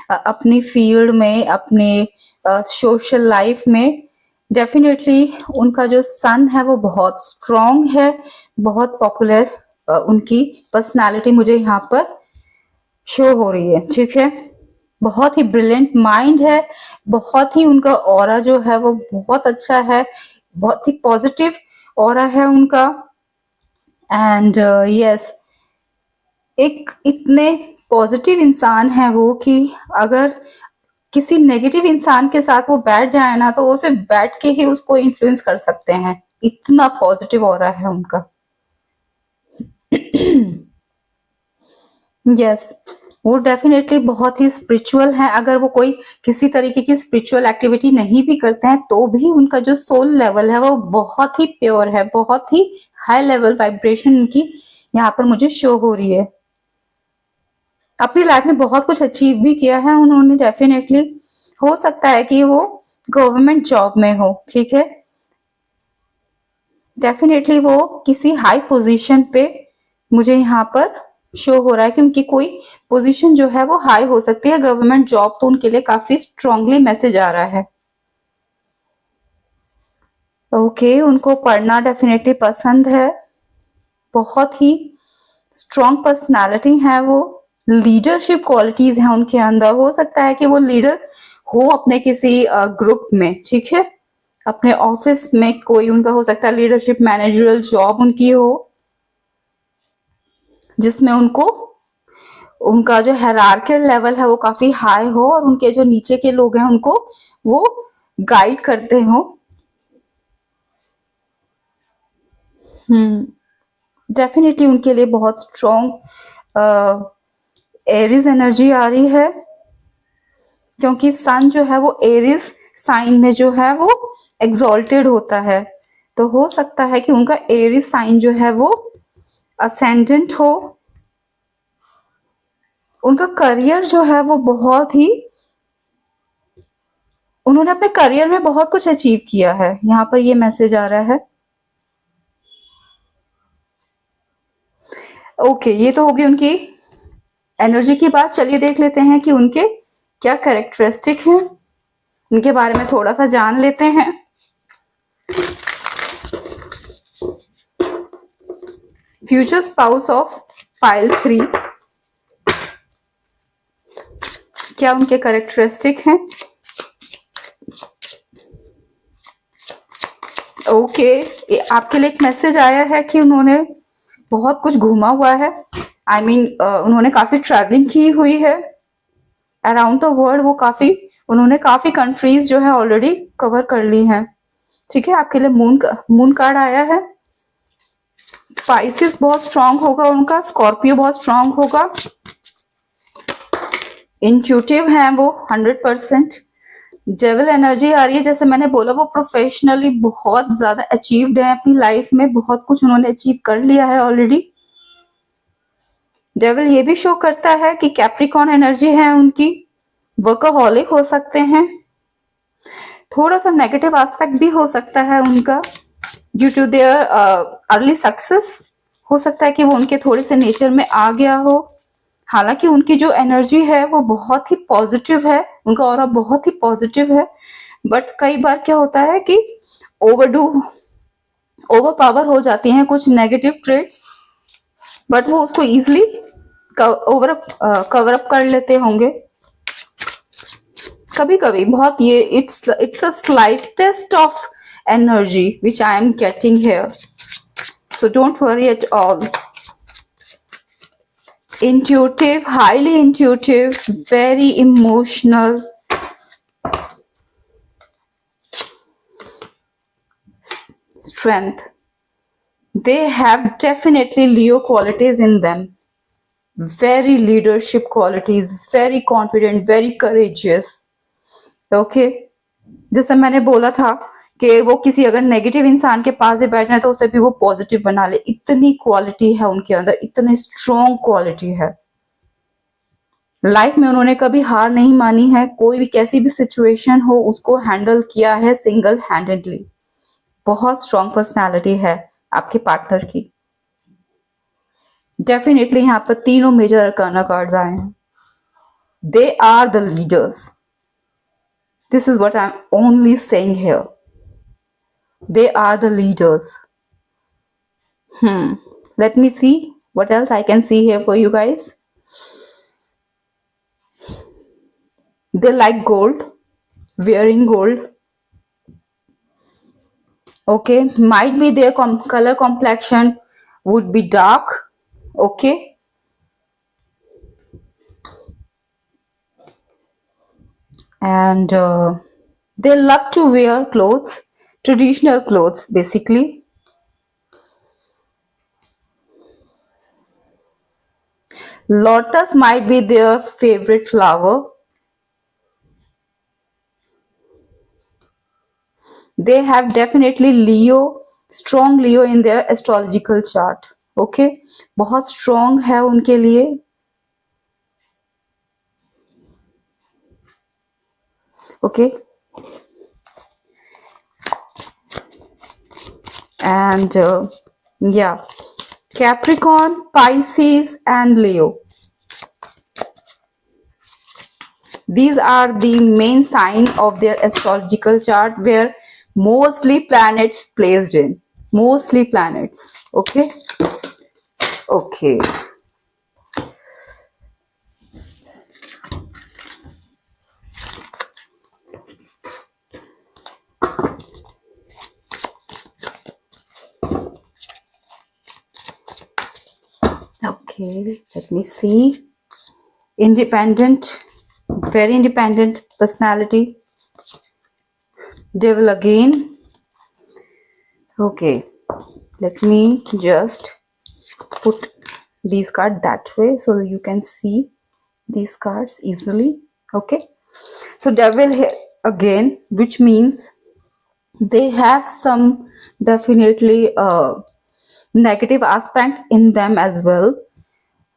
अपनी फील्ड में, अपने सोशल लाइफ में। डेफिनेटली उनका जो सन है वो बहुत स्ट्रॉन्ग है, बहुत पॉपुलर उनकी पर्सनालिटी मुझे यहाँ पर शो हो रही है। ठीक है, बहुत ही ब्रिलियंट माइंड है, बहुत ही उनका ऑरा जो है वो बहुत अच्छा है, बहुत ही पॉजिटिव ऑरा है उनका। एंड यस, एक इतने पॉजिटिव इंसान है वो कि अगर किसी नेगेटिव इंसान के साथ वो बैठ जाए ना तो वो सिर्फ बैठ के ही उसको इन्फ्लुएंस कर सकते हैं, इतना पॉजिटिव ऑरा है उनका। यस, वो डेफिनेटली बहुत ही स्पिरिचुअल है। अगर वो कोई किसी तरीके की स्पिरिचुअल एक्टिविटी नहीं भी करते हैं तो भी उनका जो सोल लेवल है वो बहुत ही प्योर है, बहुत ही हाई लेवल वाइब्रेशन उनकी यहाँ पर मुझे शो हो रही है। अपनी लाइफ में बहुत कुछ अचीव भी किया है उन्होंने डेफिनेटली। हो सकता है कि वो गवर्नमेंट जॉब में हो। ठीक है, डेफिनेटली वो किसी हाई पोजीशन पे मुझे यहाँ पर शो हो रहा है कि उनकी कोई पोजीशन जो है वो हाई हो सकती है। गवर्नमेंट जॉब तो उनके लिए काफी स्ट्रांगली मैसेज आ रहा है। ओके, उनको पढ़ना डेफिनेटली पसंद है, बहुत ही स्ट्रॉन्ग पर्सनालिटी है वो, लीडरशिप क्वालिटीज हैं उनके अंदर। हो सकता है कि वो लीडर हो अपने किसी ग्रुप में। ठीक है, अपने ऑफिस में कोई उनका हो सकता है लीडरशिप मैनेजरल जॉब उनकी हो, जिसमें उनको उनका जो हायरार्किकल लेवल है वो काफी हाई हो और उनके जो नीचे के लोग हैं उनको वो गाइड करते हो। डेफिनेटली उनके लिए बहुत स्ट्रॉन्ग एरिस एनर्जी आ रही है, क्योंकि सन जो है वो एरिस साइन में जो है वो एग्जॉल्टेड होता है। तो हो सकता है कि उनका एरिस साइन जो है वो असेंडेंट हो। उनका करियर जो है वो बहुत ही, उन्होंने अपने करियर में बहुत कुछ अचीव किया है, यहाँ पर ये मैसेज आ रहा है। ओके, ये तो होगी उनकी एनर्जी की बात। चलिए देख लेते हैं कि उनके क्या कैरेक्टरिस्टिक हैं, उनके बारे में थोड़ा सा जान लेते हैं। फ्यूचर स्पाउस ऑफ पाइल 3, क्या उनके कैरेक्टरिस्टिक हैं। ओके, आपके लिए एक मैसेज आया है कि उन्होंने बहुत कुछ घूमा हुआ है। I mean, उन्होंने काफी ट्रैवलिंग की हुई है अराउंड द वर्ल्ड, वो काफी उन्होंने काफी कंट्रीज जो है ऑलरेडी कवर कर ली हैं। ठीक है, आपके लिए मून कार्ड आया है। स्पाइसेस बहुत स्ट्रांग होगा उनका, स्कॉर्पियो बहुत स्ट्रांग होगा, इंट्यूटिव हैं वो 100%। डेविल एनर्जी आ रही है, जैसे मैंने बोला वो प्रोफेशनली बहुत ज्यादा अचीव्ड है अपनी लाइफ में, बहुत कुछ उन्होंने अचीव कर लिया है ऑलरेडी। डेविल ये भी शो करता है कि कैप्रिकॉन एनर्जी है उनकी, वर्कaholic हो सकते हैं, थोड़ा सा नेगेटिव एस्पेक्ट भी हो सकता है उनका due to their early success. हो सकता है कि वो उनके थोड़े से नेचर में आ गया हो। हालांकि उनकी जो एनर्जी है वो बहुत ही पॉजिटिव है, उनका ऑरा बहुत ही पॉजिटिव है, बट कई बार क्या होता है कि ओवर पावर हो जाती हैं कुछ नेगेटिव ट्रेड्स, बट वो उसको इजिली कवर अप कर लेते होंगे कभी कभी बहुत। ये it's a slightest of energy which I am getting here, so don't worry at all. Intuitive, highly intuitive, very emotional, strength. They have definitely Leo qualities in them. Very leadership qualities, very confident, very courageous. Okay? जैसे मैंने बोला था कि वो किसी अगर नेगेटिव इंसान के पास ही बैठ जाए तो उसे भी वो पॉजिटिव बना ले, इतनी क्वालिटी है उनके अंदर, इतनी स्ट्रॉन्ग क्वालिटी है। लाइफ में उन्होंने कभी हार नहीं मानी है, कोई भी कैसी भी सिचुएशन हो उसको हैंडल किया है सिंगल हैंडेडली। बहुत स्ट्रॉन्ग पर्सनालिटी है आपके पार्टनर की। डेफिनेटली यहाँ पर तीनों मेजर अरकाना कार्ड्स आए हैं। They are the leaders, this is what I am only saying here, they are the leaders. Let me see what else I can see here for you guys. They like gold, wearing gold. Okay, might be their color complexion would be dark. Okay, and they love to wear clothes, traditional clothes basically. Lotus might be their favorite flower. They have definitely Leo, strong Leo in their astrological chart. Okay, बहुत strong है उनके लिए। Okay, and yeah, Capricorn, Pisces and Leo, these are the main sign of their astrological chart where mostly planets placed in, mostly planets. Okay, okay, okay, let me see. Independent, very independent personality. Devil again. Okay, let me just put these cards that way so that you can see these cards easily. Okay, so devil here again, which means they have some definitely negative aspect in them as well,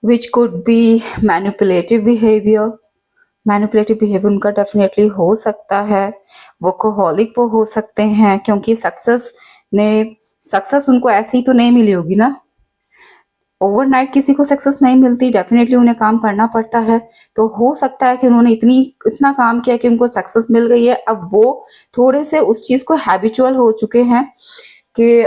which could be manipulative behavior. Manipulative behaviour उनका डेफिनेटली हो सकता है, वर्कaholic वो हो सकते हैं, क्योंकि सक्सेस उनको ऐसे ही तो नहीं मिली होगी ना, ओवरनाइट किसी को सक्सेस नहीं मिलती, डेफिनेटली उन्हें काम करना पड़ता है। तो हो सकता है कि उन्होंने इतना काम किया कि उनको सक्सेस मिल गई है, अब वो थोड़े से उस चीज को हैबिचुअल हो चुके हैं कि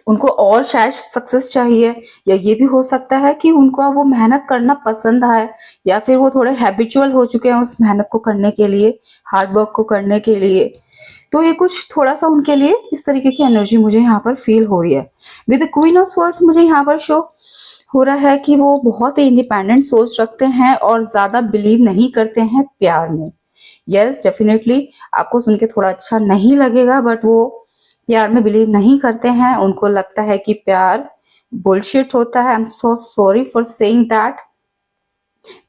उनको और शायद सक्सेस चाहिए, या ये भी हो सकता है कि उनको वो मेहनत करना पसंद है, या फिर वो थोड़े हैबिचुअल हो चुके हैं उस मेहनत को करने के लिए, हार्ड वर्क को करने के लिए। तो ये कुछ थोड़ा सा उनके लिए इस तरीके की एनर्जी मुझे यहाँ पर फील हो रही है। With the queen of swords मुझे यहाँ पर शो हो रहा है कि वो बहुत ही इंडिपेंडेंट सोच रखते हैं और ज्यादा बिलीव नहीं करते हैं प्यार में। यस डेफिनेटली आपको सुन के थोड़ा अच्छा नहीं लगेगा, बट वो प्यार में बिलीव नहीं करते हैं। उनको लगता है कि प्यार बुलशिट होता है। I am so sorry for saying that.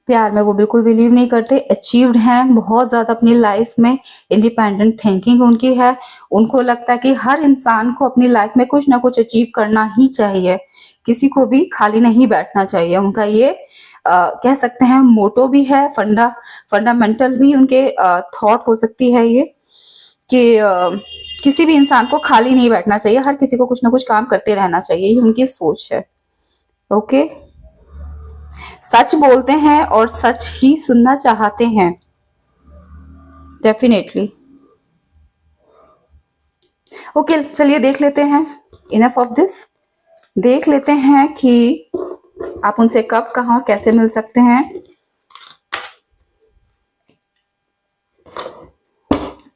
प्यार में वो बिल्कुल बिलीव नहीं करते। अचीव्ड हैं बहुत ज़्यादा अपनी लाइफ में, इंडिपेंडेंट थिंकिंग उनकी है। उनको लगता है कि हर इंसान को अपनी लाइफ में कुछ ना कुछ अचीव करना ही चाहिए, किसी को भी खाली नहीं बैठना चाहिए। उनका ये कह सकते हैं मोटो भी है, फंडामेंटल भी उनके थॉट हो सकती है ये, कि किसी भी इंसान को खाली नहीं बैठना चाहिए, हर किसी को कुछ ना कुछ काम करते रहना चाहिए, ये उनकी सोच है। ओके, सच बोलते हैं और सच ही सुनना चाहते हैं डेफिनेटली। ओके, चलिए देख लेते हैं, इनफ ऑफ दिस। देख लेते हैं कि आप उनसे कब, कहाँ, कैसे मिल सकते हैं।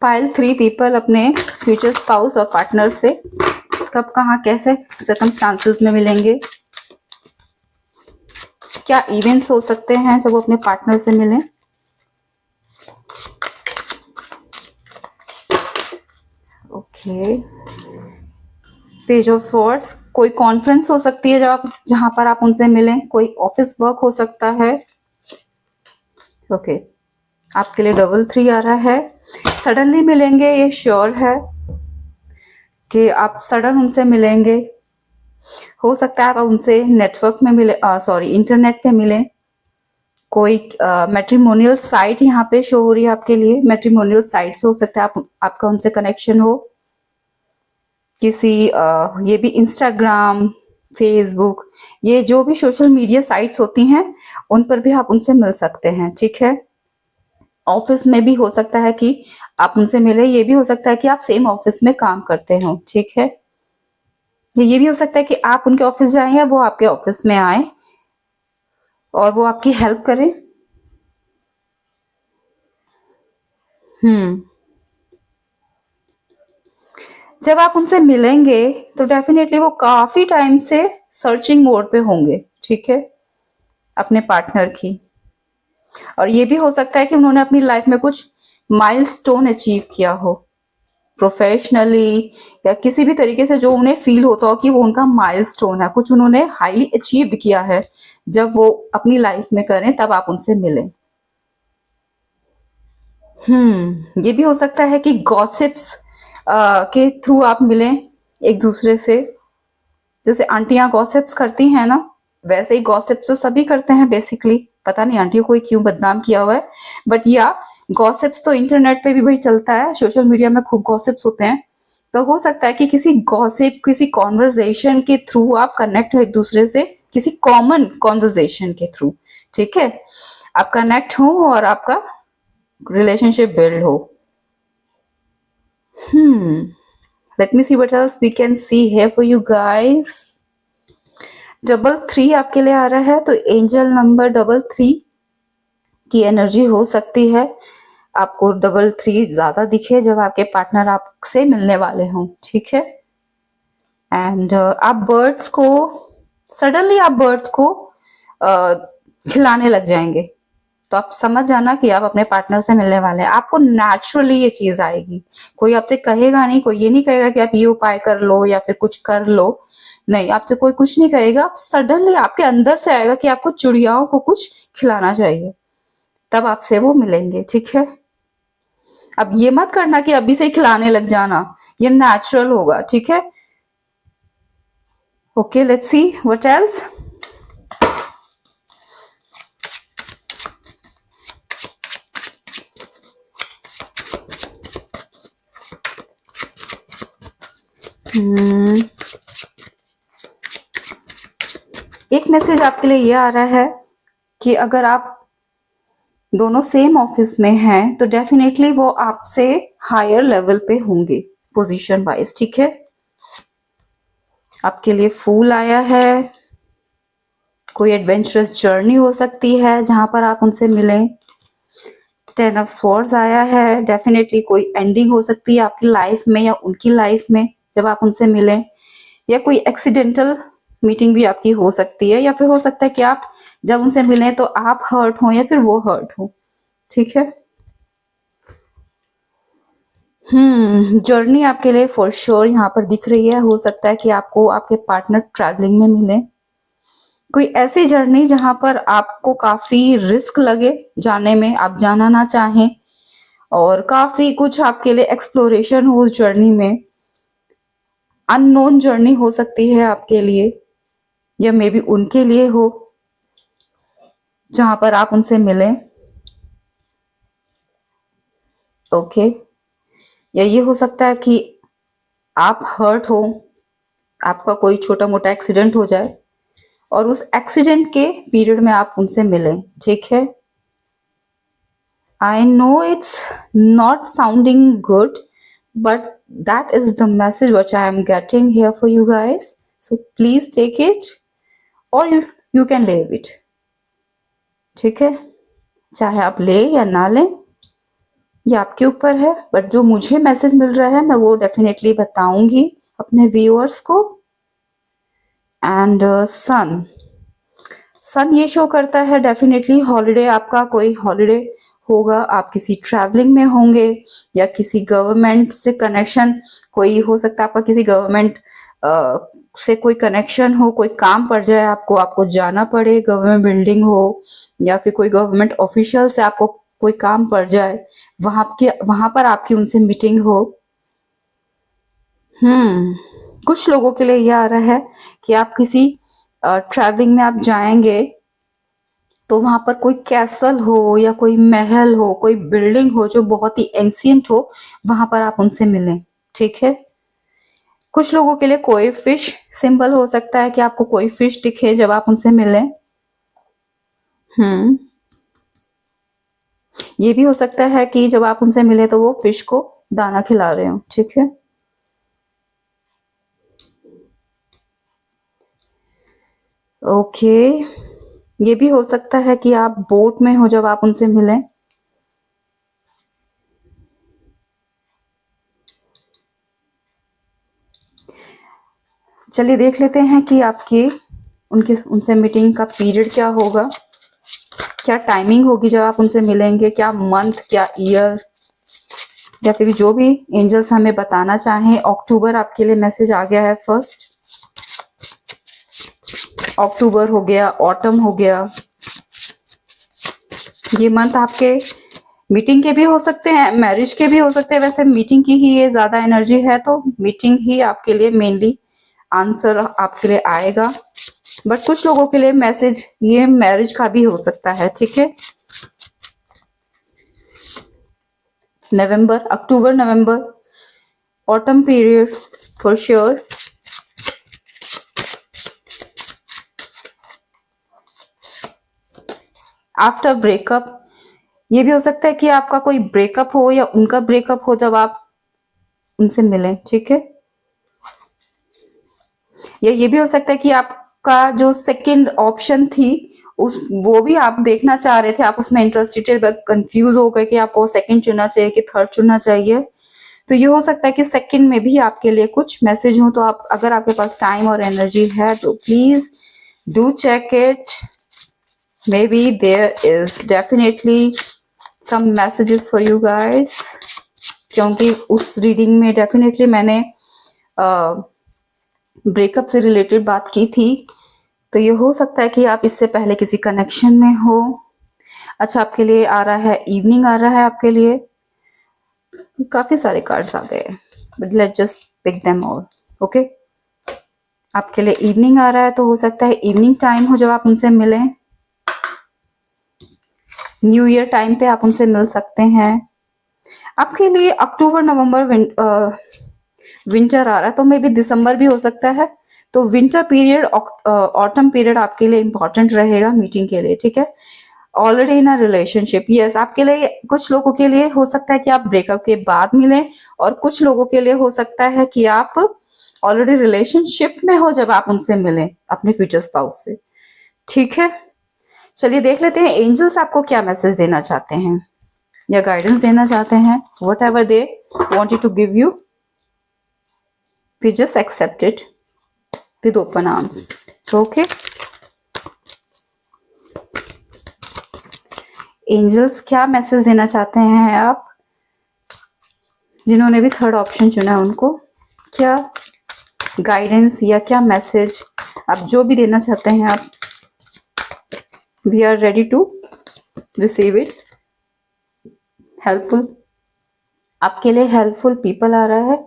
फाइल 3 पीपल अपने फ्यूचर स्पाउस और पार्टनर से कब, कहाँ, कैसे सर्कमस्टांसेस में मिलेंगे। क्या इवेंट्स हो सकते हैं जब वो अपने पार्टनर से मिलें। ओके, पेज ऑफ स्वॉर्ड्स, कोई कॉन्फ्रेंस हो सकती है जहां पर आप उनसे मिलें, कोई ऑफिस वर्क हो सकता है। ओके, आपके लिए डबल 3 आ रहा है। सडनली मिलेंगे, ये श्योर है कि आप सडन उनसे मिलेंगे। हो सकता है आप उनसे नेटवर्क में मिले, सॉरी इंटरनेट पे मिलें। कोई मैट्रिमोनियल साइट यहाँ पे शो हो रही है आपके लिए, मैट्रिमोनियल साइट से हो सकता है आपका उनसे कनेक्शन हो। किसी ये भी इंस्टाग्राम, फेसबुक, ये जो भी सोशल मीडिया साइट्स होती हैं उन पर भी आप उनसे मिल सकते हैं। ठीक है, ऑफिस में भी हो सकता है कि आप उनसे मिले, ये भी हो सकता है कि आप सेम ऑफिस में काम करते हो। ठीक है, ये भी हो सकता है कि आप उनके ऑफिस जाएं या वो आपके ऑफिस में आए और वो आपकी हेल्प करें। जब आप उनसे मिलेंगे तो डेफिनेटली वो काफी टाइम से सर्चिंग मोड पे होंगे। ठीक है, अपने पार्टनर की। और ये भी हो सकता है कि उन्होंने अपनी लाइफ में कुछ माइलस्टोन अचीव किया हो, प्रोफेशनली या किसी भी तरीके से, जो उन्हें फील होता हो कि वो उनका माइलस्टोन है, कुछ उन्होंने हाईली अचीव किया है। जब वो अपनी लाइफ में करें तब आप उनसे मिलें। ये भी हो सकता है कि गॉसिप्स के थ्रू आप मिलें एक दूसरे से। जैसे आंटियां गॉसिप्स करती हैं ना, वैसे ही गॉसिप्स तो सभी करते हैं बेसिकली। पता नहीं आंटियों को क्यों बदनाम किया हुआ है, बट या गॉसिप्स तो इंटरनेट पे भी भाई चलता है, सोशल मीडिया में खूब गॉसिप्स होते हैं। तो हो सकता है कि किसी गॉसिप, किसी कॉन्वर्जेशन के थ्रू आप कनेक्ट हो एक दूसरे से, किसी कॉमन कॉन्वर्जेशन के थ्रू। ठीक है, आप कनेक्ट हो और आपका रिलेशनशिप बिल्ड हो। Let me see what else we can see here for you guys. Double 3 आपके लिए आ रहा है, तो एंजल नंबर डबल 3 की एनर्जी हो सकती है। आपको डबल 3 ज्यादा दिखे जब आपके पार्टनर आपसे मिलने वाले हों। ठीक है, एंड आप बर्ड्स को, सडनली आप बर्ड्स को खिलाने लग जाएंगे, तो आप समझ जाना कि आप अपने पार्टनर से मिलने वाले हैं। आपको नेचुरली ये चीज आएगी, कोई आपसे कहेगा नहीं, कोई ये नहीं कहेगा कि आप ये उपाय कर लो या फिर कुछ कर लो। नहीं, आपसे कोई कुछ नहीं कहेगा, आप सडनली आपके अंदर से आएगा कि आपको चिड़ियाओं को कुछ खिलाना चाहिए, तब आपसे वो मिलेंगे। ठीक है, अब ये मत करना कि अभी से ही खिलाने लग जाना, ये नेचुरल होगा। ठीक है, okay, let's see what else. एक मैसेज आपके लिए ये आ रहा है कि अगर आप दोनों सेम ऑफिस में हैं तो डेफिनेटली वो आपसे हायर लेवल पे होंगे पोजीशन वाइज। ठीक है, आपके लिए फूल आया है, कोई एडवेंचरस जर्नी हो सकती है जहां पर आप उनसे मिलें। 10 ऑफ स्वॉर्ड्स आया है, डेफिनेटली कोई एंडिंग हो सकती है आपकी लाइफ में या उनकी लाइफ में जब आप उनसे मिलें, या कोई एक्सीडेंटल मीटिंग भी आपकी हो सकती है, या फिर हो सकता है कि आप जब उनसे मिलें तो आप हर्ट हो या फिर वो हर्ट हो। ठीक है, जर्नी आपके लिए फॉर श्योर यहाँ पर दिख रही है। हो सकता है कि आपको आपके पार्टनर ट्रैवलिंग में मिले। कोई ऐसी जर्नी जहां पर आपको काफी रिस्क लगे जाने में, आप जाना ना चाहें, और काफी कुछ आपके लिए एक्सप्लोरेशन हो उस जर्नी में। अननोन जर्नी हो सकती है आपके लिए, या मे बी उनके लिए हो, जहां पर आप उनसे मिलें। ओके, या ये हो सकता है कि आप हर्ट हो, आपका कोई छोटा मोटा एक्सीडेंट हो जाए और उस एक्सीडेंट के पीरियड में आप उनसे मिलें। ठीक है, I know it's not sounding good, but that is the message which I am getting here for you guys. So please take it, or you can leave it. ठीक है, चाहे आप ले या ना लें, ये आपके ऊपर है। बट जो मुझे मैसेज मिल रहा है मैं वो डेफिनेटली बताऊंगी अपने व्यूअर्स को। एंड सन ये शो करता है डेफिनेटली हॉलिडे, आपका कोई हॉलिडे होगा, आप किसी ट्रैवलिंग में होंगे, या किसी गवर्नमेंट से कनेक्शन, कोई हो सकता है आपका किसी गवर्नमेंट से कोई कनेक्शन हो, कोई काम पड़ जाए आपको, आपको जाना पड़े, गवर्नमेंट बिल्डिंग हो, या फिर कोई गवर्नमेंट ऑफिशियल से आपको कोई काम पड़ जाए, वहां पर आपकी उनसे मीटिंग हो। कुछ लोगों के लिए ये आ रहा है कि आप किसी ट्रैवलिंग में आप जाएंगे तो वहां पर कोई कैसल हो, या कोई महल हो, कोई बिल्डिंग हो जो बहुत ही एंशियंट हो, वहां पर आप उनसे मिलें। ठीक है, कुछ लोगों के लिए कोई फिश सिंबल हो सकता है कि आपको कोई फिश दिखे जब आप उनसे मिलें। ये भी हो सकता है कि जब आप उनसे मिले तो वो फिश को दाना खिला रहे हो। ठीक है, ओके, ये भी हो सकता है कि आप बोट में हो जब आप उनसे मिलें। चलिए देख लेते हैं कि आपकी उनसे मीटिंग का पीरियड क्या होगा, क्या टाइमिंग होगी जब आप उनसे मिलेंगे, क्या मंथ, क्या ईयर, या फिर जो भी एंजल्स हमें बताना चाहें। अक्टूबर आपके लिए मैसेज आ गया है फर्स्ट, अक्टूबर हो गया, ऑटम हो गया। ये मंथ आपके मीटिंग के भी हो सकते हैं, मैरिज के भी हो सकते हैं। वैसे मीटिंग की ही ये ज्यादा एनर्जी है, तो मीटिंग ही आपके लिए मेनली आंसर आपके लिए आएगा। बट कुछ लोगों के लिए मैसेज ये मैरिज का भी हो सकता है। ठीक है, November, October, November, autumn period for sure. After breakup, ये भी हो सकता है कि आपका कोई ब्रेकअप हो या उनका ब्रेकअप हो जब आप उनसे मिलें। ठीक है, या ये भी हो सकता है कि आपका जो सेकंड ऑप्शन थी उस वो भी आप देखना चाह रहे थे, आप उसमें इंटरेस्टेड बट कंफ्यूज हो गए कि आपको सेकंड चुनना चाहिए कि थर्ड चुनना चाहिए। तो ये हो सकता है कि सेकंड में भी आपके लिए कुछ मैसेज हो। तो आप, अगर आपके पास टाइम और एनर्जी है तो please do check it. Maybe there is definitely some messages for you guys, क्योंकि उस रीडिंग में डेफिनेटली मैंने ब्रेकअप से रिलेटेड बात की थी। तो ये हो सकता है कि आप इससे पहले किसी कनेक्शन में हो। अच्छा, आपके लिए आ रहा है इवनिंग, आ रहा है आपके लिए। काफी सारे कार्ड्स आ गए, but let just pick them all. Okay, आपके लिए इवनिंग आ रहा है, तो हो सकता है इवनिंग टाइम हो जब आप उनसे मिलें। न्यू ईयर टाइम पे आप उनसे मिल सकते हैं। आपके लिए अक्टूबर, नवंबर, विंटर आ रहा है, तो मे बी दिसंबर भी हो सकता है। तो विंटर पीरियड, ऑटम पीरियड आपके लिए इंपॉर्टेंट रहेगा मीटिंग के लिए। ठीक है, already in a relationship, yes, आपके लिए, कुछ लोगों के लिए हो सकता है कि आप ब्रेकअप के बाद मिलें, और कुछ लोगों के लिए हो सकता है कि आप ऑलरेडी रिलेशनशिप में हो जब आप उनसे मिलें, अपने फ्यूचर स्पाउस से। ठीक है, चलिए देख लेते हैं एंजल्स आपको क्या मैसेज देना चाहते हैं या गाइडेंस देना चाहते हैं। Whatever they want you to give you, we just accept it with open arms. Okay, angels क्या मैसेज देना चाहते हैं आप जिन्होंने भी थर्ड ऑप्शन चुना है उनको क्या गाइडेंस या क्या मैसेज आप जो भी देना चाहते हैं आप, we are ready to receive it. Helpful, आपके लिए हेल्पफुल पीपल आ रहा है।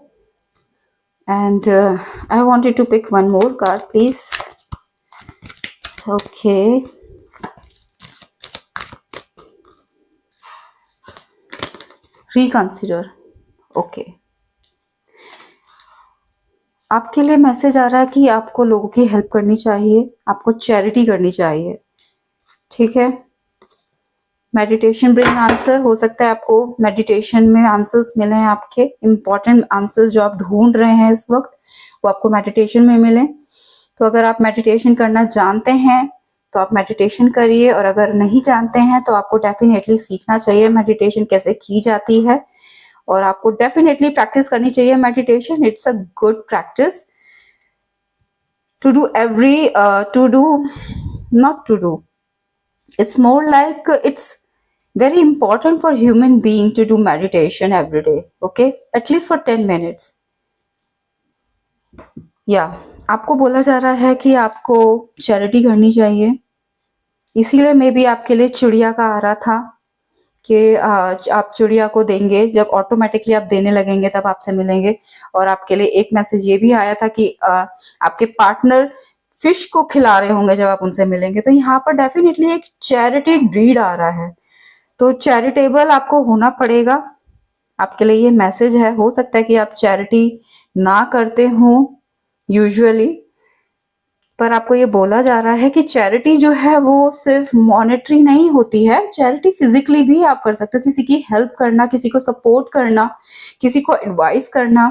And I wanted to pick one more card please. Okay, reconsider. Okay, आपके लिए मैसेज आ रहा है कि आपको लोगों की हेल्प करनी चाहिए, आपको चैरिटी करनी चाहिए, ठीक है। मेडिटेशन ब्रिंग आंसर, हो सकता है आपको मेडिटेशन में आंसर्स मिले हैं, आपके इम्पोर्टेंट आंसर्स जो आप ढूंढ रहे हैं इस वक्त वो आपको मेडिटेशन में मिले। तो अगर आप मेडिटेशन करना जानते हैं तो आप मेडिटेशन करिए, और अगर नहीं जानते हैं तो आपको डेफिनेटली सीखना चाहिए मेडिटेशन कैसे की जाती है, और आपको डेफिनेटली प्रैक्टिस करनी चाहिए meditation. It's a good practice to do every to do not to do, it's more like it's very important for human being to do meditation every day, okay, at least for 10 minutes। या आपको बोला जा रहा है कि आपको चैरिटी करनी चाहिए, इसीलिए मे बी आपके लिए चिड़िया का आ रहा था कि आप चिड़िया को देंगे, जब ऑटोमेटिकली आप देने लगेंगे तब आपसे मिलेंगे। और आपके लिए एक मैसेज ये भी आया था कि आपके पार्टनर फिश को खिला रहे होंगे जब आप उनसे मिलेंगे। तो यहाँ पर डेफिनेटली एक चैरिटी डीड आ रहा है, तो चैरिटेबल आपको होना पड़ेगा। आपके लिए ये मैसेज है। हो सकता है कि आप चैरिटी ना करते हो यूजुअली, पर आपको ये बोला जा रहा है कि चैरिटी जो है वो सिर्फ मॉनेटरी नहीं होती है, चैरिटी फिजिकली भी आप कर सकते हो। किसी की हेल्प करना, किसी को सपोर्ट करना, किसी को एडवाइस करना,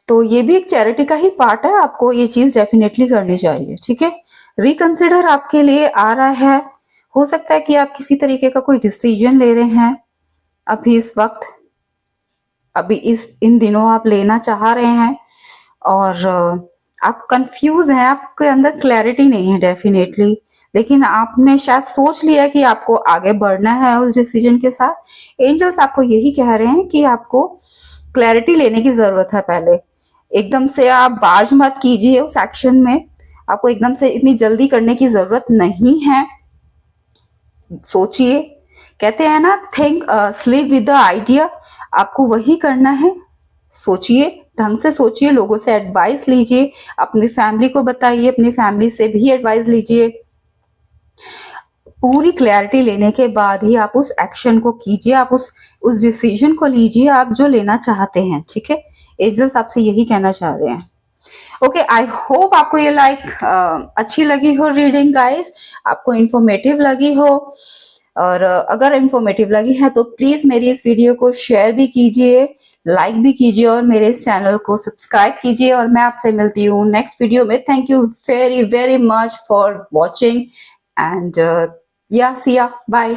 तो ये भी एक चैरिटी का ही पार्ट है। आपको ये चीज डेफिनेटली करनी चाहिए, ठीक है। रिकंसिडर आपके लिए आ रहा है। हो सकता है कि आप किसी तरीके का कोई डिसीजन ले रहे हैं अभी इस वक्त, अभी इन दिनों आप लेना चाह रहे हैं, और आप कंफ्यूज हैं, आपके अंदर क्लैरिटी नहीं है डेफिनेटली, लेकिन आपने शायद सोच लिया कि आपको आगे बढ़ना है उस डिसीजन के साथ। एंजल्स आपको यही कह रहे हैं कि आपको क्लैरिटी लेने की जरूरत है पहले। एकदम से आप बाज मत कीजिए उस एक्शन में, आपको एकदम से इतनी जल्दी करने की जरूरत नहीं है। सोचिए, कहते हैं ना think sleep with the idea, आपको वही करना है। सोचिए, ढंग से सोचिए, लोगों से एडवाइस लीजिए, अपनी फैमिली को बताइए, अपनी फैमिली से भी एडवाइस लीजिए। पूरी क्लैरिटी लेने के बाद ही आप उस एक्शन को कीजिए, आप उस डिसीजन को लीजिए आप जो लेना चाहते हैं, ठीक है। एंजल्स आपसे यही कहना चाह रहे हैं। ओके, आई होप आपको ये अच्छी लगी हो रीडिंग गाइस, आपको इंफॉर्मेटिव लगी हो। और अगर इंफॉर्मेटिव लगी है तो प्लीज मेरी इस वीडियो को शेयर भी कीजिए, लाइक भी कीजिए, और मेरे इस चैनल को सब्सक्राइब कीजिए। और मैं आपसे मिलती हूँ नेक्स्ट वीडियो में। Thank you very very much for watching, and या सी या बाय।